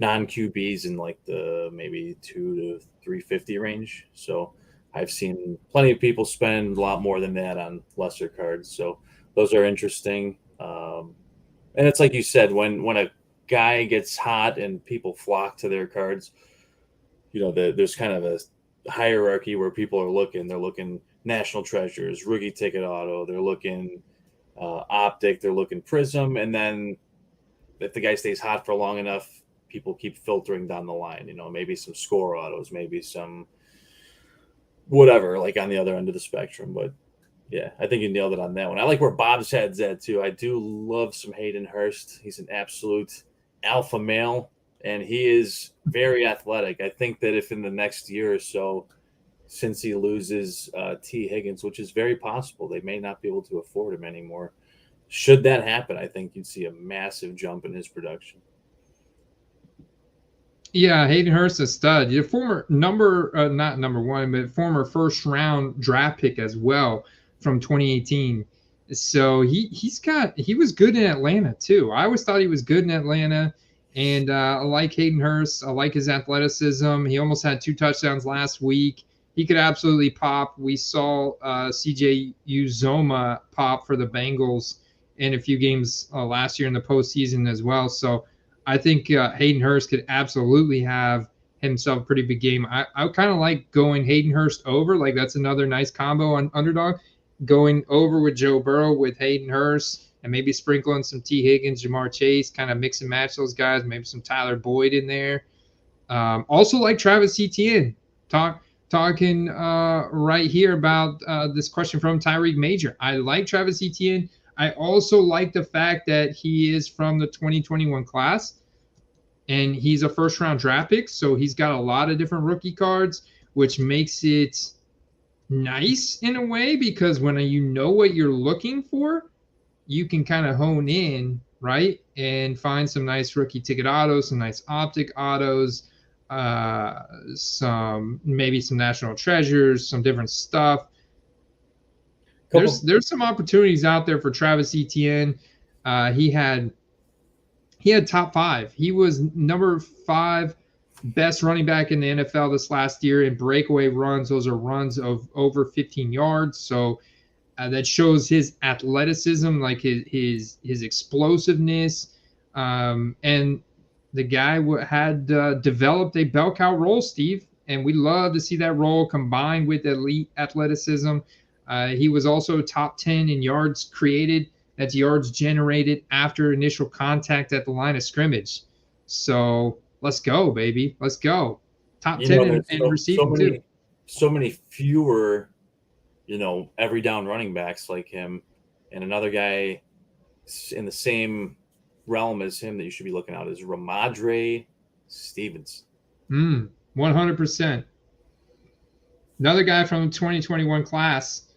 non-QBs in like the maybe $200 to $350 range. So I've seen plenty of people spend a lot more than that on lesser cards. So those are interesting. And it's like you said, when a guy gets hot and people flock to their cards, there's kind of a hierarchy where people are looking. They're looking National Treasures, Rookie Ticket Auto. They're looking Optic. They're looking Prism. And then if the guy stays hot for long enough, people keep filtering down the line. Maybe some score autos, maybe some whatever, like on the other end of the spectrum. But yeah, I think you nailed it on that one. I like where Bob's head's at too. I do love some Hayden Hurst. He's an absolute alpha male, and he is very athletic. I think that if in the next year or so, since he loses T. Higgins, which is very possible, they may not be able to afford him anymore. Should that happen, I think you'd see a massive jump in his production. Yeah, Hayden Hurst is a stud. Your former not number one, but former first round draft pick as well from 2018. So he was good in Atlanta too. I always thought he was good in Atlanta, and I like Hayden Hurst. I like his athleticism. He almost had 2 touchdowns last week. He could absolutely pop. We saw CJ Uzoma pop for the Bengals in a few games last year in the postseason as well. So I think Hayden Hurst could absolutely have himself a pretty big game. I kind of like going Hayden Hurst over. Like, that's another nice combo on Underdog. Going over with Joe Burrow with Hayden Hurst and maybe sprinkling some T. Higgins, Jamar Chase, kind of mix and match those guys. Maybe some Tyler Boyd in there. Also like Travis Etienne. Talking right here about this question from Tyreek Major. I like Travis Etienne. I also like the fact that he is from the 2021 class, and he's a first-round draft pick, so he's got a lot of different rookie cards, which makes it nice in a way, because when you know what you're looking for, you can kind of hone in, right, and find some nice rookie ticket autos, some nice optic autos, maybe some national treasures, some different stuff. There's some opportunities out there for Travis Etienne. He had top 5. He was number 5 best running back in the NFL this last year in breakaway runs. Those are runs of over 15 yards. So that shows his athleticism, like his explosiveness. And the guy had developed a bell cow role, Steve, and we love to see that role combined with elite athleticism. He was also top 10 in yards created. That's yards generated after initial contact at the line of scrimmage. So let's go, baby. Let's go. Top 10 in receiving too. So many fewer, every down running backs like him, and another guy in the same realm as him that you should be looking at is Ramadre Stevens. 100%. Another guy from the 2021 class.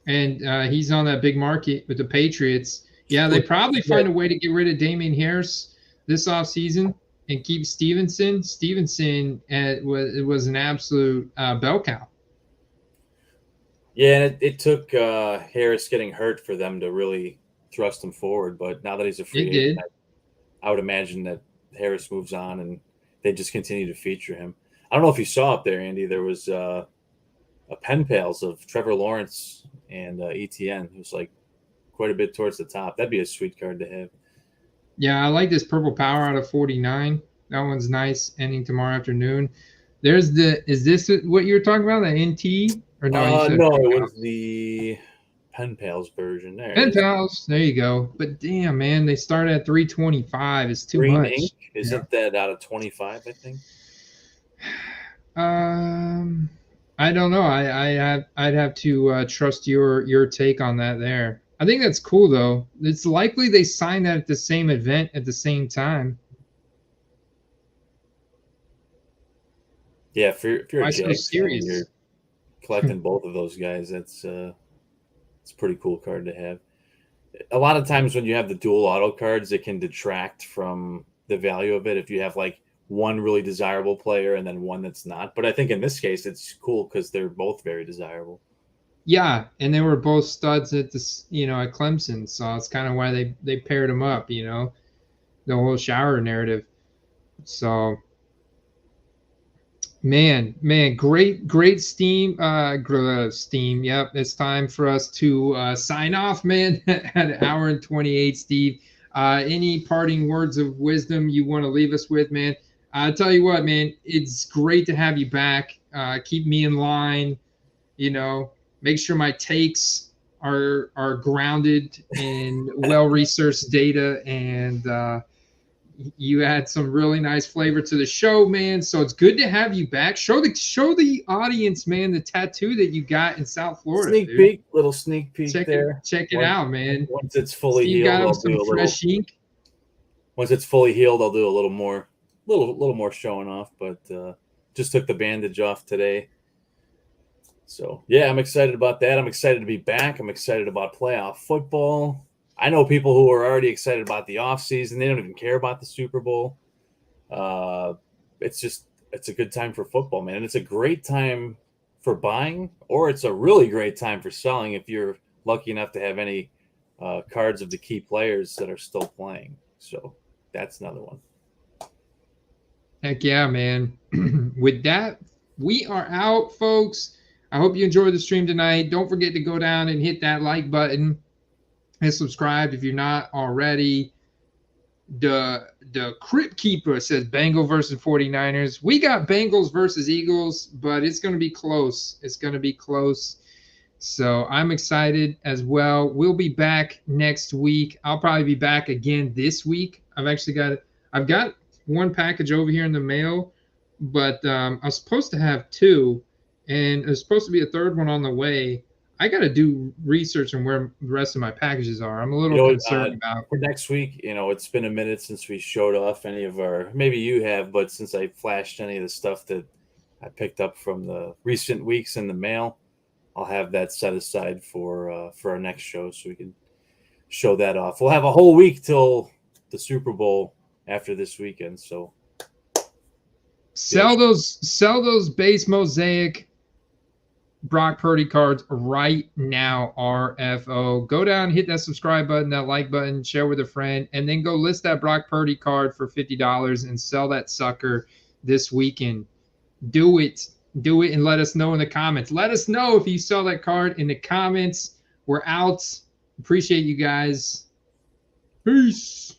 And he's on that big market with the Patriots. Yeah, they probably find a way to get rid of Damian Harris this offseason and keep Stevenson. Stevenson was an absolute bell cow. Yeah, and it took Harris getting hurt for them to really thrust him forward. But now that he's a free agent, I would imagine that Harris moves on and they just continue to feature him. I don't know if you saw up there, Andy, there was a pen pals of Trevor Lawrence and ETN, who's like quite a bit towards the top. That'd be a sweet card to have. Yeah, I like this purple power out of 49. That one's nice, ending tomorrow afternoon. Is this what you were talking about, the NT? Or no, no, it was the pen pals version. Pen pals, there you go. But damn, man, they start at 325. It's too much. Ink? Isn't that out of 25, I think? I don't know. I'd have to trust your take on that there. I think that's cool though. It's likely they signed that at the same event at the same time. Yeah, if you're a Jags fan, you're collecting both of those guys. It's a pretty cool card to have. A lot of times when you have the dual auto cards, it can detract from the value of it if you have like one really desirable player and then one that's not. But I think in this case, it's cool because they're both very desirable. Yeah, and they were both studs at at Clemson, so it's kind of why they paired them up. The whole shower narrative. So, man, great Steam. Steam. Yep, it's time for us to sign off, man. At an hour and 28, Steve. Any parting words of wisdom you want to leave us with, man? I tell you what, man, it's great to have you back. Keep me in line, make sure my takes are grounded in well-researched data, and you add some really nice flavor to the show, man. So it's good to have you back. Show the audience, man, the tattoo that you got in South Florida. Little sneak peek there. Check it out, man. Once it's fully Steve healed, got him I'll some do a fresh little. ink. Once it's fully healed, I'll do a little more showing off. But just took the bandage off today. So yeah, I'm excited about that. I'm excited to be back. I'm excited about playoff football. I know people who are already excited about the offseason. They don't even care about the Super Bowl. It's a good time for football, man. And it's a great time for buying, or it's a really great time for selling if you're lucky enough to have any cards of the key players that are still playing. So that's another one. Heck yeah, man. With that, we are out, folks. I hope you enjoyed the stream tonight. Don't forget to go down and hit that like button and subscribe if you're not already. The Crypt Keeper says Bengals versus 49ers. We got Bengals versus Eagles, but it's going to be close. It's going to be close. So I'm excited as well. We'll be back next week. I'll probably be back again this week. I've got one package over here in the mail, but I was supposed to have two, and there's supposed to be a third one on the way. I got to do research on where the rest of my packages are. I'm a little concerned about for next week. It's been a minute since we showed off any of our. Maybe you have, but since I flashed any of the stuff that I picked up from the recent weeks in the mail, I'll have that set aside for our next show, so we can show that off. We'll have a whole week till the Super Bowl after this weekend. So sell those base mosaic Brock Purdy cards right now, RFO. Go down, hit that subscribe button, that like button, share with a friend, and then go list that Brock Purdy card for $50 and sell that sucker this weekend. Do it, and let us know in the comments. Let us know if you sell that card in the comments. We're out. Appreciate you guys. Peace.